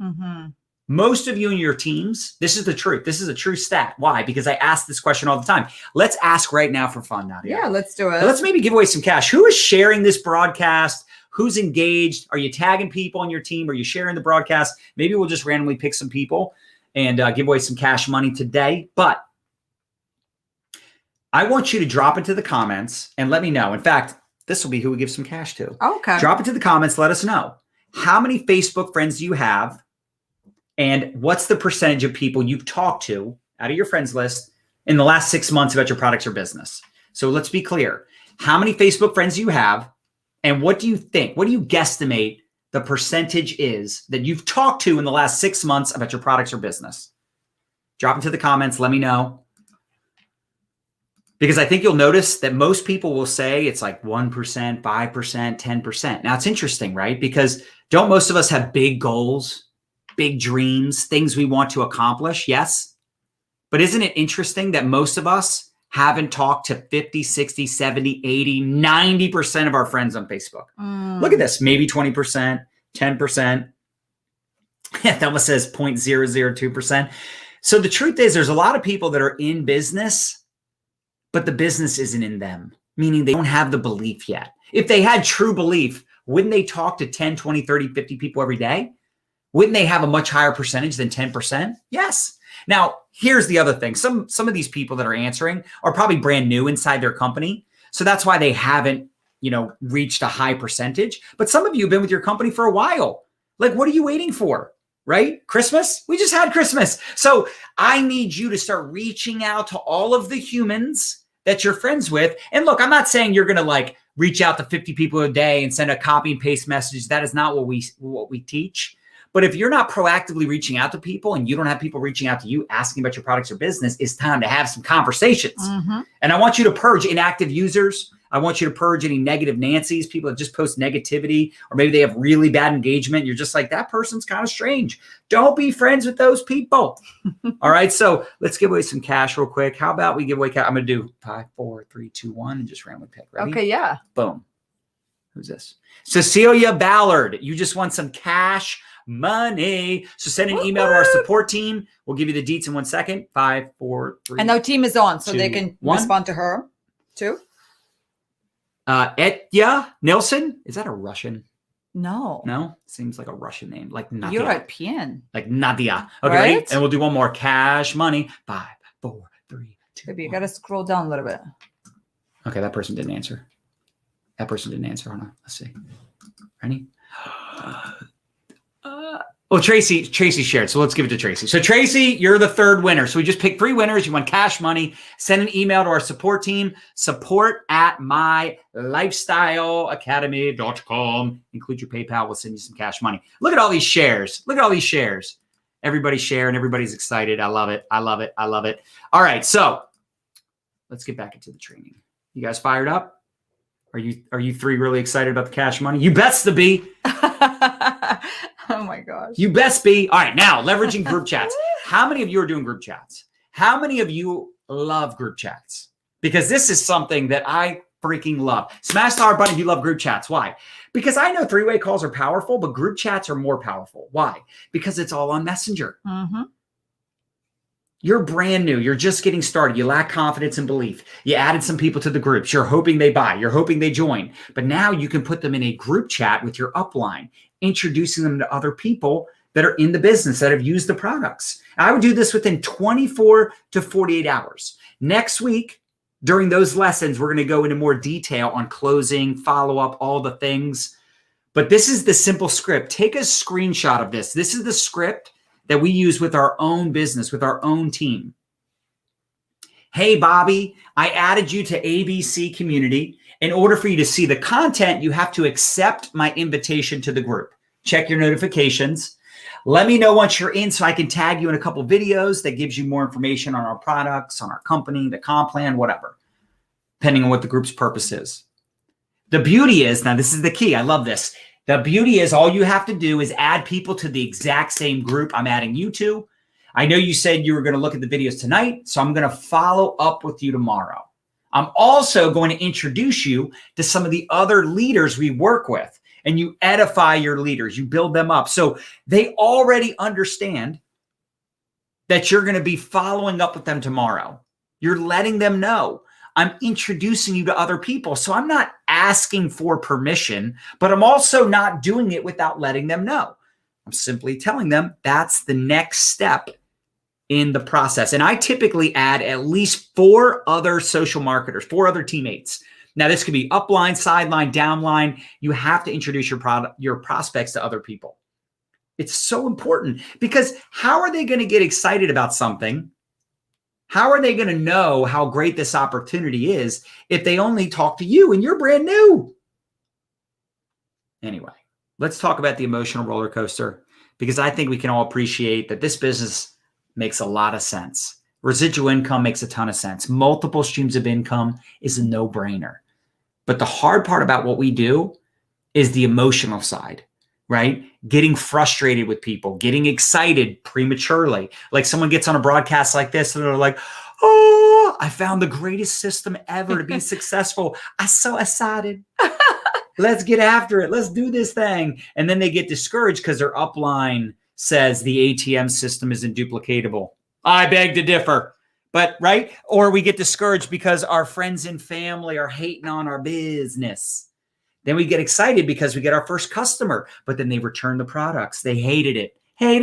Mm-hmm. Most of you and your teams, this is the truth. This is a true stat. Why? Because I ask this question all the time. Let's ask right now for fun, Nadya. Yeah, let's do it. Let's maybe give away some cash. Who is sharing this broadcast? Who's engaged? Are you tagging people on your team? Are you sharing the broadcast? Maybe we'll just randomly pick some people and give away some cash money today. But I want you to drop into the comments and let me know. In fact, this will be who we give some cash to. Okay. Drop it to the comments. Let us know. How many Facebook friends do you have? And what's the percentage of people you've talked to out of your friends list in the last 6 months about your products or business? So let's be clear. How many Facebook friends do you have? And what do you think? What do you guesstimate the percentage is that you've talked to in the last 6 months about your products or business? Drop into the comments. Let me know. Because I think you'll notice that most people will say it's like 1%, 5%, 10%. Now it's interesting, right? Because don't most of us have big goals, big dreams, things we want to accomplish? Yes. But isn't it interesting that most of us haven't talked to 50, 60, 70, 80, 90% of our friends on Facebook? Look at this. Maybe 20%, 10%. Thelma says 0.002%. So the truth is there's a lot of people that are in business, but the business isn't in them, meaning they don't have the belief yet. If they had true belief, wouldn't they talk to 10, 20, 30, 50 people every day? Wouldn't they have a much higher percentage than 10%? Yes. Now, here's the other thing. Some of these people that are answering are probably brand new inside their company. So that's why they haven't, reached a high percentage. But some of you have been with your company for a while. Like, what are you waiting for? Right? Christmas? We just had Christmas. So I need you to start reaching out to all of the humans that you're friends with. And look, I'm not saying you're going to reach out to 50 people a day and send a copy and paste message. That is not what we teach. But if you're not proactively reaching out to people and you don't have people reaching out to you asking about your products or business, it's time to have some conversations. And I want you to purge inactive users. I want you to purge any negative Nancy's, people that just post negativity, or maybe they have really bad engagement. You're just like, that person's kind of strange. Don't be friends with those people. All right. So let's give away some cash real quick. How about we give away cash? I'm going to do 5, 4, 3, 2, 1 and just randomly pick. Ready? Okay. Yeah. Boom. Who's this? Cecilia Ballard. You just want some cash money. So send an email to our support team. We'll give you the deets in 1 second. 5, 4, 3. And our team is on, so 2, they can 1. respond to her too. Etya Nilsson. Is that a Russian? No. Seems like a Russian name. Like Nadya. European. Like Nadya. Okay, Right? ready? And we'll do one more. Cash money. 5, 4, 3, 2. Maybe you 1. got to scroll down a little bit. Okay, that person didn't answer. Hold on. Let's see. Ready? Well, Tracy shared, so let's give it to Tracy. So Tracy, you're the third winner. So we just picked 3 winners. You won cash money. Send an email to our support team, support@mylifestyleacademy.com. Include your PayPal. We'll send you some cash money. Look at all these shares. Everybody's sharing. Everybody's excited. I love it. All right, so let's get back into the training. You guys fired up? Are you 3 really excited about the cash money? You best to be. Oh my gosh. You best be. All right, now leveraging group chats. How many of you are doing group chats? How many of you love group chats? Because this is something that I freaking love. Smash the heart button if you love group chats. Why? Because I know 3-way calls are powerful, but group chats are more powerful. Why? Because it's all on Messenger. You're brand new. You're just getting started. You lack confidence and belief. You added some people to the groups. You're hoping they buy. You're hoping they join. But now you can put them in a group chat with your upline, introducing them to other people that are in the business that have used the products. I would do this within 24 to 48 hours. Next week, during those lessons, we're going to go into more detail on closing, follow-up, all the things. But this is the simple script. Take a screenshot of this. This is the script that we use with our own business, with our own team. Hey, Bobby, I added you to ABC Community. In order for you to see the content, you have to accept my invitation to the group. Check your notifications. Let me know once you're in so I can tag you in a couple videos that gives you more information on our products, on our company, the comp plan, whatever, depending on what the group's purpose is. The beauty is, now this is the key, I love this. The beauty is all you have to do is add people to the exact same group I'm adding you to. I know you said you were going to look at the videos tonight, so I'm going to follow up with you tomorrow. I'm also going to introduce you to some of the other leaders we work with, and you edify your leaders. You build them up. So they already understand that you're going to be following up with them tomorrow. You're letting them know, I'm introducing you to other people. So I'm not asking for permission, but I'm also not doing it without letting them know. I'm simply telling them that's the next step in the process. And I typically add at least 4 other social marketers, 4 other teammates. Now, this could be upline, sideline, downline. You have to introduce your prospects to other people. It's so important because how are they going to get excited about something? How are they going to know how great this opportunity is if they only talk to you and you're brand new? Anyway, let's talk about the emotional roller coaster because I think we can all appreciate that this business makes a lot of sense. Residual income makes a ton of sense. Multiple streams of income is a no-brainer. But the hard part about what we do is the emotional side, right? Getting frustrated with people, getting excited prematurely. Like someone gets on a broadcast like this and they're like, oh, I found the greatest system ever to be successful. I'm so excited. Let's get after it. Let's do this thing. And then they get discouraged because their upline says the ATM system isn't duplicatable. I beg to differ. But right? Or we get discouraged because our friends and family are hating on our business. Then we get excited because we get our first customer, but then they return the products. They hated it. Oh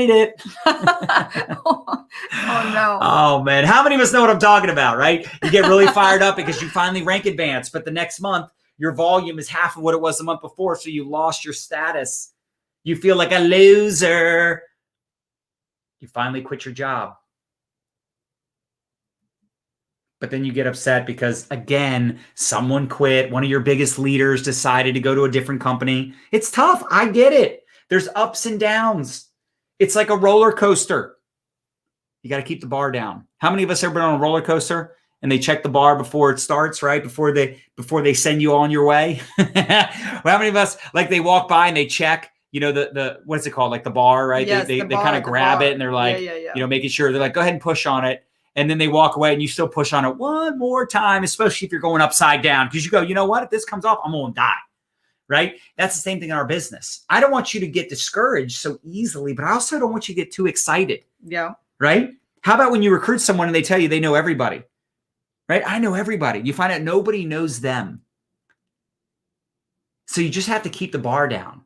no. Oh man. How many of us know what I'm talking about, right? You get really fired up because you finally rank advance, but the next month your volume is half of what it was the month before. So you lost your status. You feel like a loser. You finally quit your job. But then you get upset because, again, someone quit. One of your biggest leaders decided to go to a different company. It's tough. I get it. There's ups and downs. It's like a roller coaster. You got to keep the bar down. How many of us have been on a roller coaster and they check the bar before it starts, right? Before they send you on your way? Well, how many of us, like they walk by and they check, you know, the what's it called? Like the bar, right? Yes, they kind of grab it and they're like, you know, making sure they're like, go ahead and push on it. And then they walk away and you still push on it one more time, especially if you're going upside down. Because you go, you know what? If this comes off, I'm going to die, right? That's the same thing in our business. I don't want you to get discouraged so easily, but I also don't want you to get too excited. Yeah. Right? How about when you recruit someone and they tell you they know everybody, right? I know everybody. You find out nobody knows them. So you just have to keep the bar down.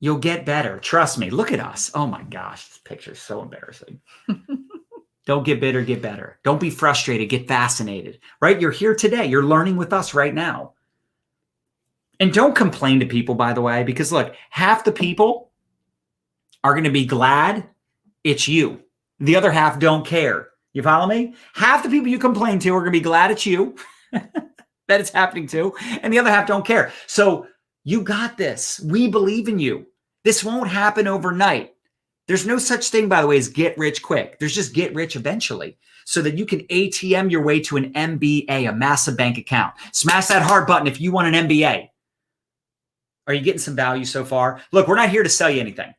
You'll get better. Trust me. Look at us. Oh my gosh. This picture is so embarrassing. Don't get bitter, get better. Don't be frustrated, get fascinated, right? You're here today. You're learning with us right now. And don't complain to people, by the way, because look, half the people are going to be glad it's you. The other half don't care. You follow me? Half the people you complain to are going to be glad it's you that it's happening to, and the other half don't care. So you got this. We believe in you. This won't happen overnight. There's no such thing, by the way, as get rich quick. There's just get rich eventually so that you can ATM your way to an MBA, a massive bank account. Smash that heart button if you want an MBA. Are you getting some value so far? Look, we're not here to sell you anything.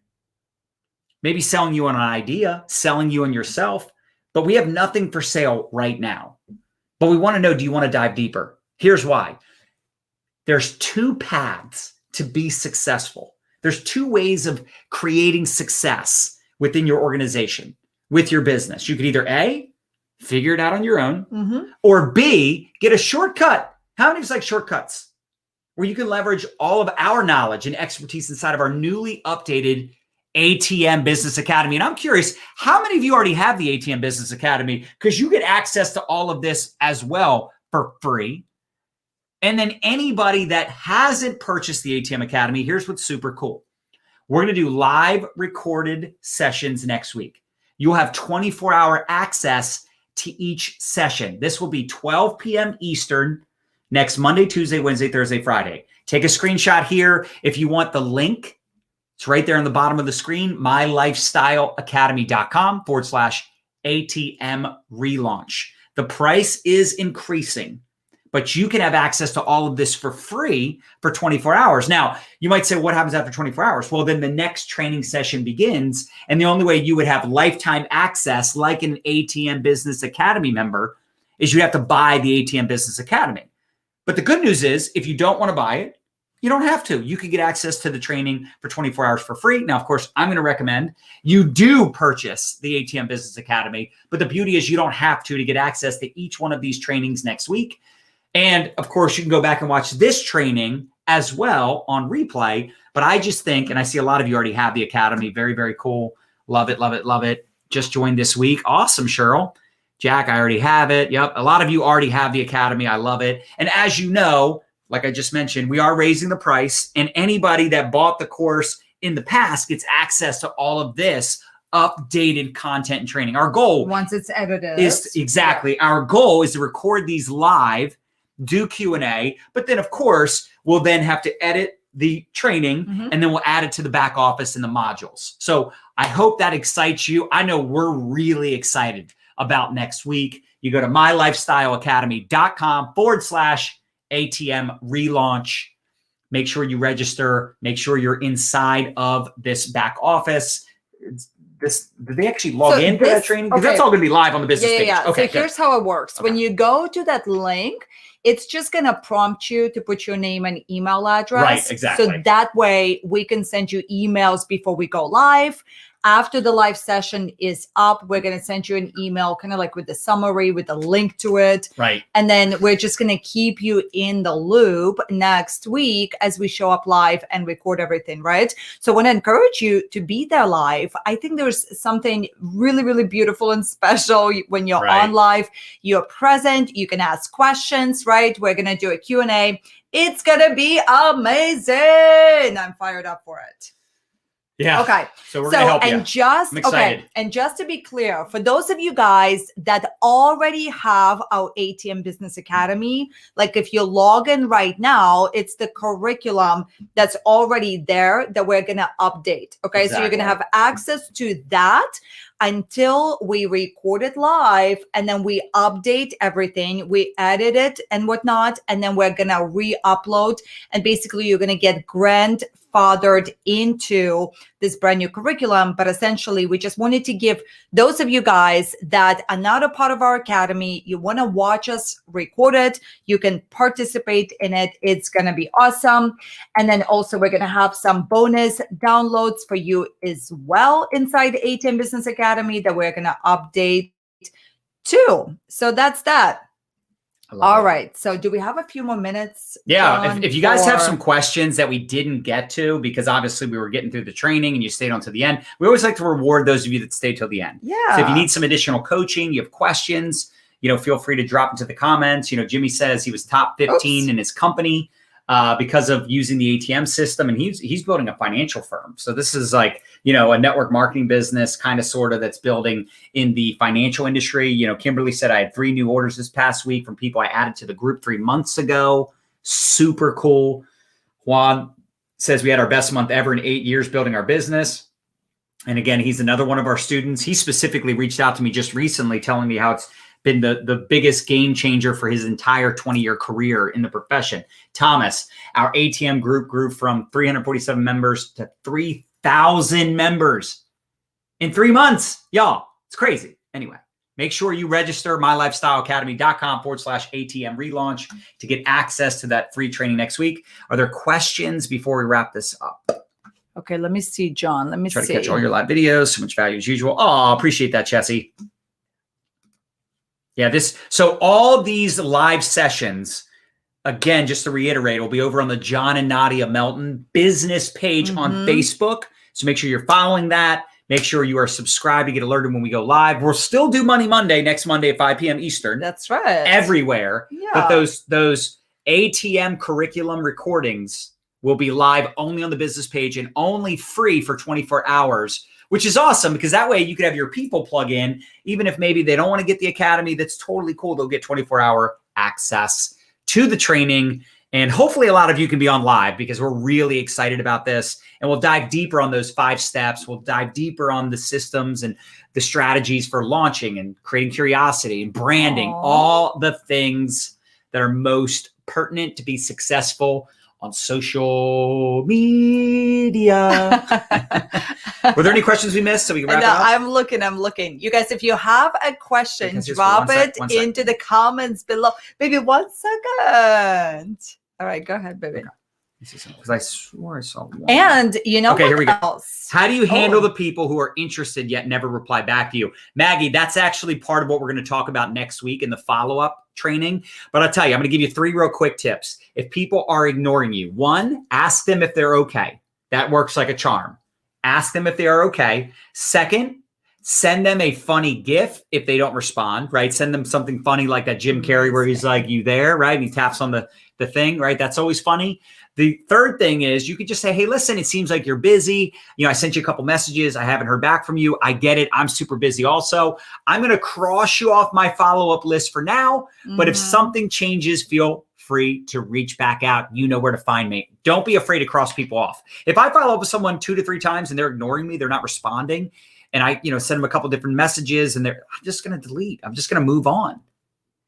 Maybe selling you on an idea, selling you on yourself, but we have nothing for sale right now. But we want to know, do you want to dive deeper? Here's why. There's 2 paths to be successful. There's 2 ways of creating success within your organization, with your business. You could either A, figure it out on your own, or B, get a shortcut. How many of us like shortcuts? Where you can leverage all of our knowledge and expertise inside of our newly updated ATM Business Academy. And I'm curious, how many of you already have the ATM Business Academy? Because you get access to all of this as well for free. And then anybody that hasn't purchased the ATM Academy, here's what's super cool. We're going to do live recorded sessions next week. You'll have 24-hour access to each session. This will be 12 p.m. Eastern next Monday, Tuesday, Wednesday, Thursday, Friday. Take a screenshot here. If you want the link, it's right there on the bottom of the screen, mylifestyleacademy.com/ATM relaunch. The price is increasing, but you can have access to all of this for free for 24 hours. Now, you might say, what happens after 24 hours? Well, then the next training session begins. And the only way you would have lifetime access like an ATM Business Academy member is you have to buy the ATM Business Academy. But the good news is if you don't want to buy it, You don't have to. You could get access to the training for 24 hours for free. Now, of course, I'm going to recommend you do purchase the ATM Business Academy, but the beauty is you don't have to get access to each one of these trainings next week. And of course, you can go back and watch this training as well on replay. But I just think, and I see a lot of you already have the Academy. Very, very cool. Love it, love it, love it. Just joined this week. Awesome, Cheryl. Jack, I already have it. Yep. A lot of you already have the Academy. I love it. And as you know, like I just mentioned, we are raising the price, and anybody that bought the course in the past gets access to all of this updated content and training. Our goal, once it's edited, is our goal is to record these live, do Q&A, but then of course we'll then have to edit the training and then we'll add it to the back office in the modules. So I hope that excites you. I know we're really excited about next week. You go to mylifestyleacademy.com/ATM relaunch. Make sure you register. Make sure you're inside of this back office. Did they actually log into that training? Because that's all going to be live on the business page. Okay, so here's how it works. When you go to that link, it's just going to prompt you to put your name and email address. Right, exactly. So that way we can send you emails before we go live. After the live session is up, we're going to send you an email kind of like with the summary, with the link to it. Right. And then we're just going to keep you in the loop next week as we show up live and record everything, right? So I want to encourage you to be there live. I think there's something really, really beautiful and special when you're on live. You're present. You can ask questions, right? We're going to do a Q&A. It's going to be amazing. I'm fired up for it. Yeah. Okay. So we're going to help you. I'm excited. And just to be clear, for those of you guys that already have our ATM Business Academy, like if you log in right now, it's the curriculum that's already there that we're going to update. Okay. So you're going to have access to that until we record it live, and then we update everything, we edit it and whatnot, and then we're going to re-upload, and basically you're going to get grandfathered into this brand new curriculum. But essentially we just wanted to give those of you guys that are not a part of our academy, you want to watch us record it, you can participate in it. It's going to be awesome. And then also we're going to have some bonus downloads for you as well inside the ATM Business Academy that we're going to update too. So that's that. All right. So do we have a few more minutes? Yeah. John, if you guys have some questions that we didn't get to, because obviously we were getting through the training and you stayed on to the end, we always like to reward those of you that stay till the end. Yeah. So if you need some additional coaching, you have questions, feel free to drop into the comments. Jimmy says he was top 15 in his company because of using the ATM system, and he's building a financial firm. So this is like, a network marketing business kind of sort of that's building in the financial industry. Kimberly said I had 3 new orders this past week from people I added to the group 3 months ago. Super cool. Juan says we had our best month ever in 8 years building our business. And again, he's another one of our students. He specifically reached out to me just recently telling me how it's been the biggest game changer for his entire 20-year career in the profession. Thomas, our ATM group grew from 347 members to 3,000 members in 3 months. Y'all, it's crazy. Anyway, make sure you register mylifestyleacademy.com/ATM relaunch to get access to that free training next week. Are there questions before we wrap this up? Okay, let me see, John. Let me Try to catch all your live videos. So much value as usual. Oh, appreciate that, Chessie. Yeah, so all these live sessions, again, just to reiterate, will be over on the John and Nadya Melton business page on Facebook. So make sure you're following that. Make sure you are subscribed to get alerted when we go live. We'll still do Money Monday next Monday at 5 p.m. Eastern. That's right. Everywhere. Yeah. But those ATM curriculum recordings will be live only on the business page and only free for 24 hours. Which is awesome, because that way you could have your people plug in, even if maybe they don't want to get the academy. That's totally cool. They'll get 24-hour access to the training. And hopefully a lot of you can be on live, because we're really excited about this. And we'll dive deeper on those 5 steps. We'll dive deeper on the systems and the strategies for launching and creating curiosity and branding, all the things that are most pertinent to be successful on social media. Were there any questions we missed so we can wrap it up? I'm looking. You guys, if you have a question, drop it into the comments below. Baby, 1 second. All right, go ahead, baby. Okay. Because I swore I saw one. And you know, okay, here we go. Else? How do you handle the people who are interested yet never reply back to you? Maggie, that's actually part of what we're going to talk about next week in the follow-up training. But I'll tell you, I'm going to give you 3 real quick tips. If people are ignoring you, 1, ask them if they're okay. That works like a charm. Ask them if they are okay. 2nd, send them a funny GIF if they don't respond, right? Send them something funny like that Jim Carrey where he's like, you there, right? And he taps on the thing, right? That's always funny. The 3rd thing is you could just say, hey, listen, it seems like you're busy. You know, I sent you a couple messages. I haven't heard back from you. I get it. I'm super busy also. I'm going to cross you off my follow-up list for now. But if something changes, feel free to reach back out. You know where to find me. Don't be afraid to cross people off. If I follow up with someone 2 to 3 times and they're ignoring me, they're not responding, and I, send them a couple different messages and I'm just going to delete. I'm just going to move on.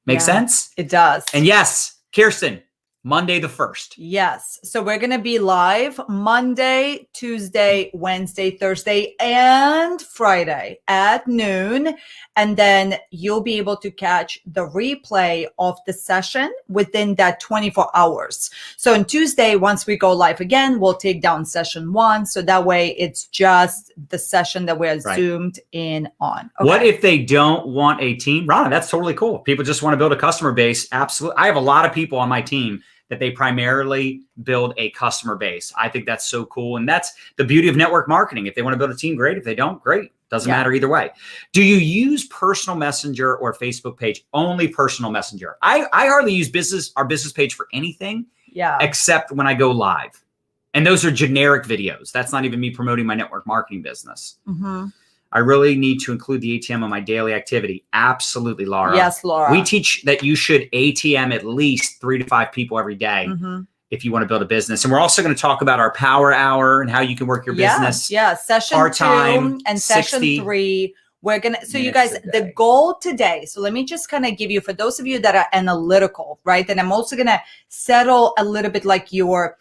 Make sense? It does. And yes, Kirsten, Monday the 1st. Yes. So we're going to be live Monday, Tuesday, Wednesday, Thursday, and Friday at noon. And then you'll be able to catch the replay of the session within that 24 hours. So on Tuesday, once we go live again, we'll take down session 1. So that way it's just the session that we're zoomed in on. Okay. What if they don't want a team? Rana, that's totally cool. People just want to build a customer base. Absolutely. I have a lot of people on my team that they primarily build a customer base. I think that's so cool. And that's the beauty of network marketing. If they want to build a team, great. If they don't, great. Doesn't matter either way. Do you use personal messenger or Facebook page? Only personal messenger. I hardly use our business page for anything except when I go live. And those are generic videos. That's not even me promoting my network marketing business. I really need to include the ATM on my daily activity. Absolutely, Laura. Yes, Laura. We teach that you should ATM at least 3 to 5 people every day if you want to build a business. And we're also going to talk about our power hour and how you can work your business. Yeah, session part-time, 2 and session 3. We're going to, so you guys, the goal today, so let me just kind of give you, for those of you that are analytical, right? And I'm also going to settle a little bit like your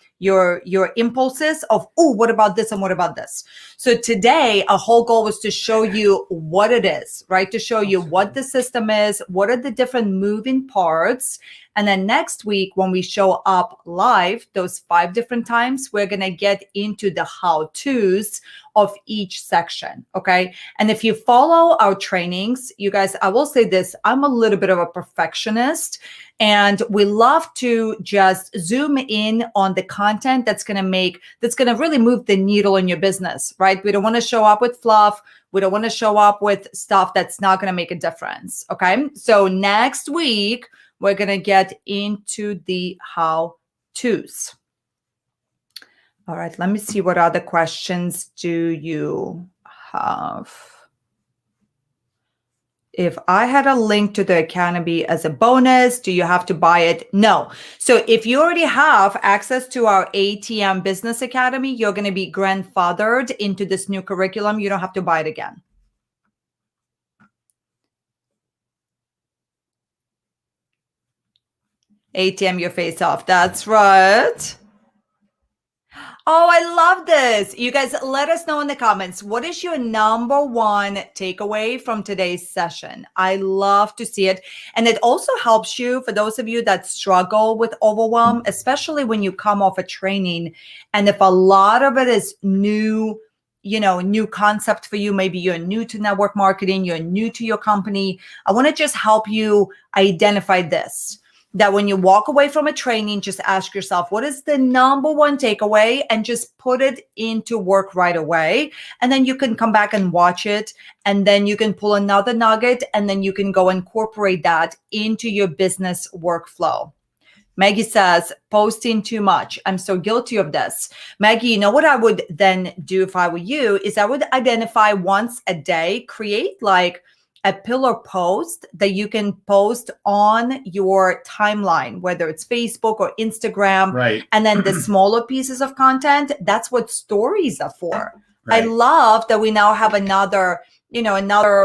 impulses of, oh, what about this and what about this? So today, our whole goal was to show you what it is, right? To show you what the system is, what are the different moving parts. And then next week, when we show up live, those 5 different times, we're going to get into the how-tos of each section, okay? And if you follow our trainings, you guys, I will say this, I'm a little bit of a perfectionist, and we love to just zoom in on the content that's going to really move the needle in your business, right? We don't want to show up with fluff. We don't want to show up with stuff that's not going to make a difference, okay? So next week, we're going to get into the how-tos. All right, let me see what other questions do you have. If I had a link to the Academy as a bonus, do you have to buy it? No. So if you already have access to our ATM Business Academy, you're going to be grandfathered into this new curriculum. You don't have to buy it again. ATM your face off. That's right. Oh, I love this. You guys, let us know in the comments. What is your number 1 takeaway from today's session? I love to see it. And it also helps you, for those of you that struggle with overwhelm, especially when you come off a training. And if a lot of it is new concept for you, maybe you're new to network marketing, you're new to your company, I want to just help you identify this. That when you walk away from a training, just ask yourself, what is the number 1 takeaway? And just put it into work right away. And then you can come back and watch it. And then you can pull another nugget. And then you can go incorporate that into your business workflow. Maggie says, posting too much. I'm so guilty of this. Maggie, you know what I would then do if I were you is I would identify once a day, create like a pillar post that you can post on your timeline, whether it's Facebook or Instagram. Right. And then the smaller pieces of content, that's what stories are for. Right. I love that we now have another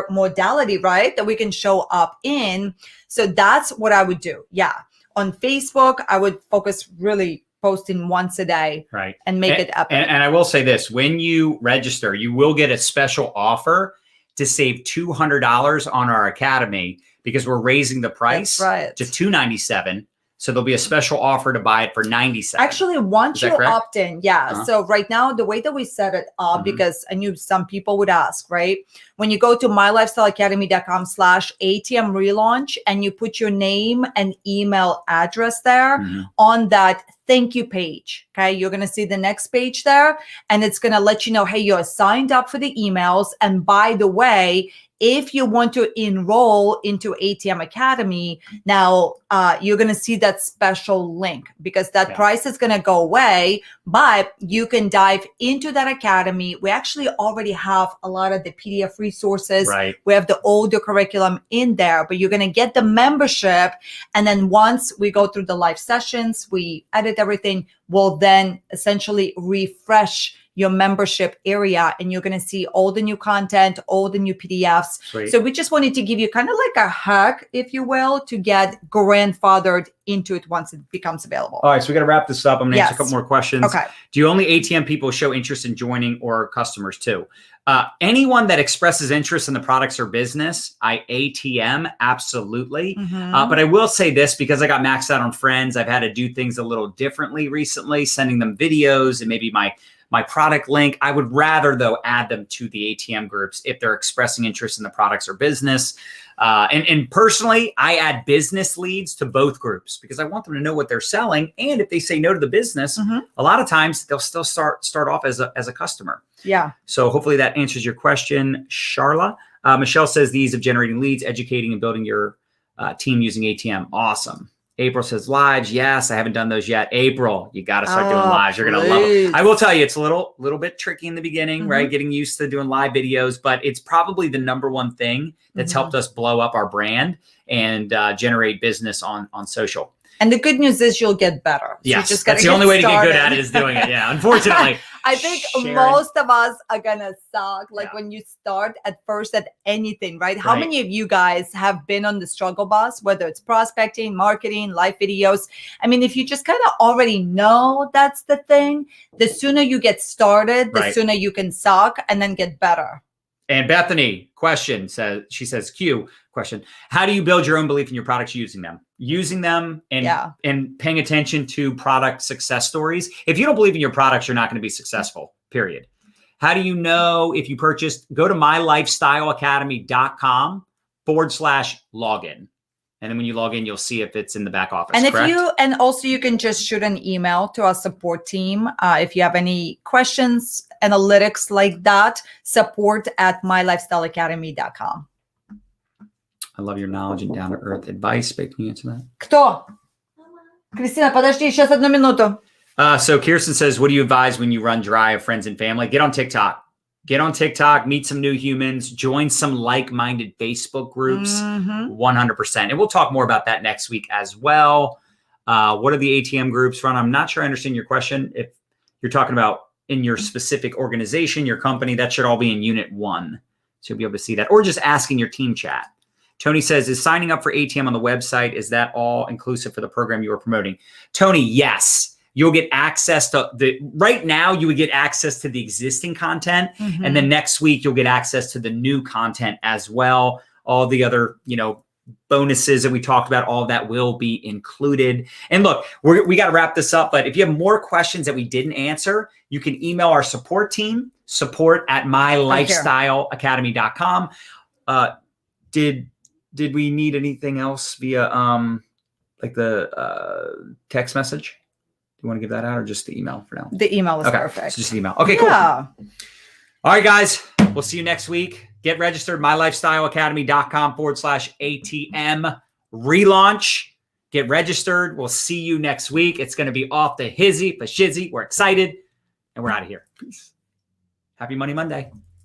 modality, right? That we can show up in. So that's what I would do. Yeah. On Facebook, I would focus really posting once a day, right, and make it epic. And I will say this, when you register, you will get a special offer to save $200 on our academy because we're raising the price to $297. So there'll be a special offer to buy it for 97. Actually, once you opt in, So right now, the way that we set it up, because I knew some people would ask, right? When you go to mylifestyleacademy.com/ATM relaunch and you put your name and email address there on that thank you page, okay? You're going to see the next page there, and it's going to let you know, hey, you're signed up for the emails. And by the way, if you want to enroll into ATM Academy, now you're going to see that special link, because that price is going to go away, but you can dive into that academy. We actually already have a lot of the PDF resources. Right. We have the older curriculum in there, but you're going to get the membership. And then once we go through the live sessions, we edit everything, we'll then essentially refresh your membership area, and you're going to see all the new content, all the new PDFs. Sweet. So we just wanted to give you kind of like a hug, if you will, to get grandfathered into it once it becomes available. All right, so we got to wrap this up. I'm going to answer a couple more questions. Okay. Do you only ATM people show interest in joining, or customers too? Anyone that expresses interest in the products or business, I ATM, absolutely. But I will say this, because I got maxed out on friends, I've had to do things a little differently recently, sending them videos and maybe my product link. I would rather, though, add them to the ATM groups if they're expressing interest in the products or business. And personally, I add business leads to both groups because I want them to know what they're selling. And if they say no to the business, a lot of times they'll still start off as a customer. Yeah. So hopefully that answers your question, Charla. Michelle says the ease of generating leads, educating, and building your team using ATM. Awesome. April says lives. Yes, I haven't done those yet. April, you got to start doing lives. You're going to love it. I will tell you, it's a little bit tricky in the beginning, right? Getting used to doing live videos, but it's probably the number one thing that's helped us blow up our brand and generate business on social. And the good news is you'll get better. So yes, that's the only way to get good at it is doing it. Yeah, unfortunately. I think most of us are going to suck. Like when you start at first at anything, right? How many of you guys have been on the struggle bus, whether it's prospecting, marketing, live videos? I mean, if you just kind of already know that's the thing, the sooner you get started, the sooner you can suck and then get better. And Bethany, question, she says, Q, question. How do you build your own belief in your products using them? Using them and paying attention to product success stories. If you don't believe in your products, you're not going to be successful, period. How do you know if you purchased? Go to mylifestyleacademy.com/login. And then when you log in, you'll see if it's in the back office. And correct? and also you can just shoot an email to our support team. If you have any questions, analytics like that, support@mylifestyleacademy.com. I love your knowledge and down-to-earth advice. Can you answer that? Кто? Кристина, подожди, сейчас 1 минуту. So Kirsten says, what do you advise when you run dry of friends and family? Get on TikTok. Get on TikTok, meet some new humans, join some like-minded Facebook groups, 100%. And we'll talk more about that next week as well. What are the ATM groups run? I'm not sure I understand your question. If you're talking about in your specific organization, your company, that should all be in Unit 1. So you'll be able to see that. Or just asking your team chat. Tony says, is signing up for ATM on the website, is that all inclusive for the program you are promoting? Tony, yes. You'll get access to right now you would get access to the existing content. And then next week you'll get access to the new content as well. All the other, bonuses that we talked about, all of that will be included. And look, we got to wrap this up, but if you have more questions that we didn't answer, you can email our support team, support@mylifestyleacademy.com. Did we need anything else via like the text message? You want to give that out or just the email for now? The email is perfect. So just the email. Okay, cool. All right, guys. We'll see you next week. Get registered, mylifestyleacademy.com/ATM relaunch. Get registered. We'll see you next week. It's going to be off the hizzy, the shizzy. We're excited, and we're out of here. Peace. Happy Money Monday.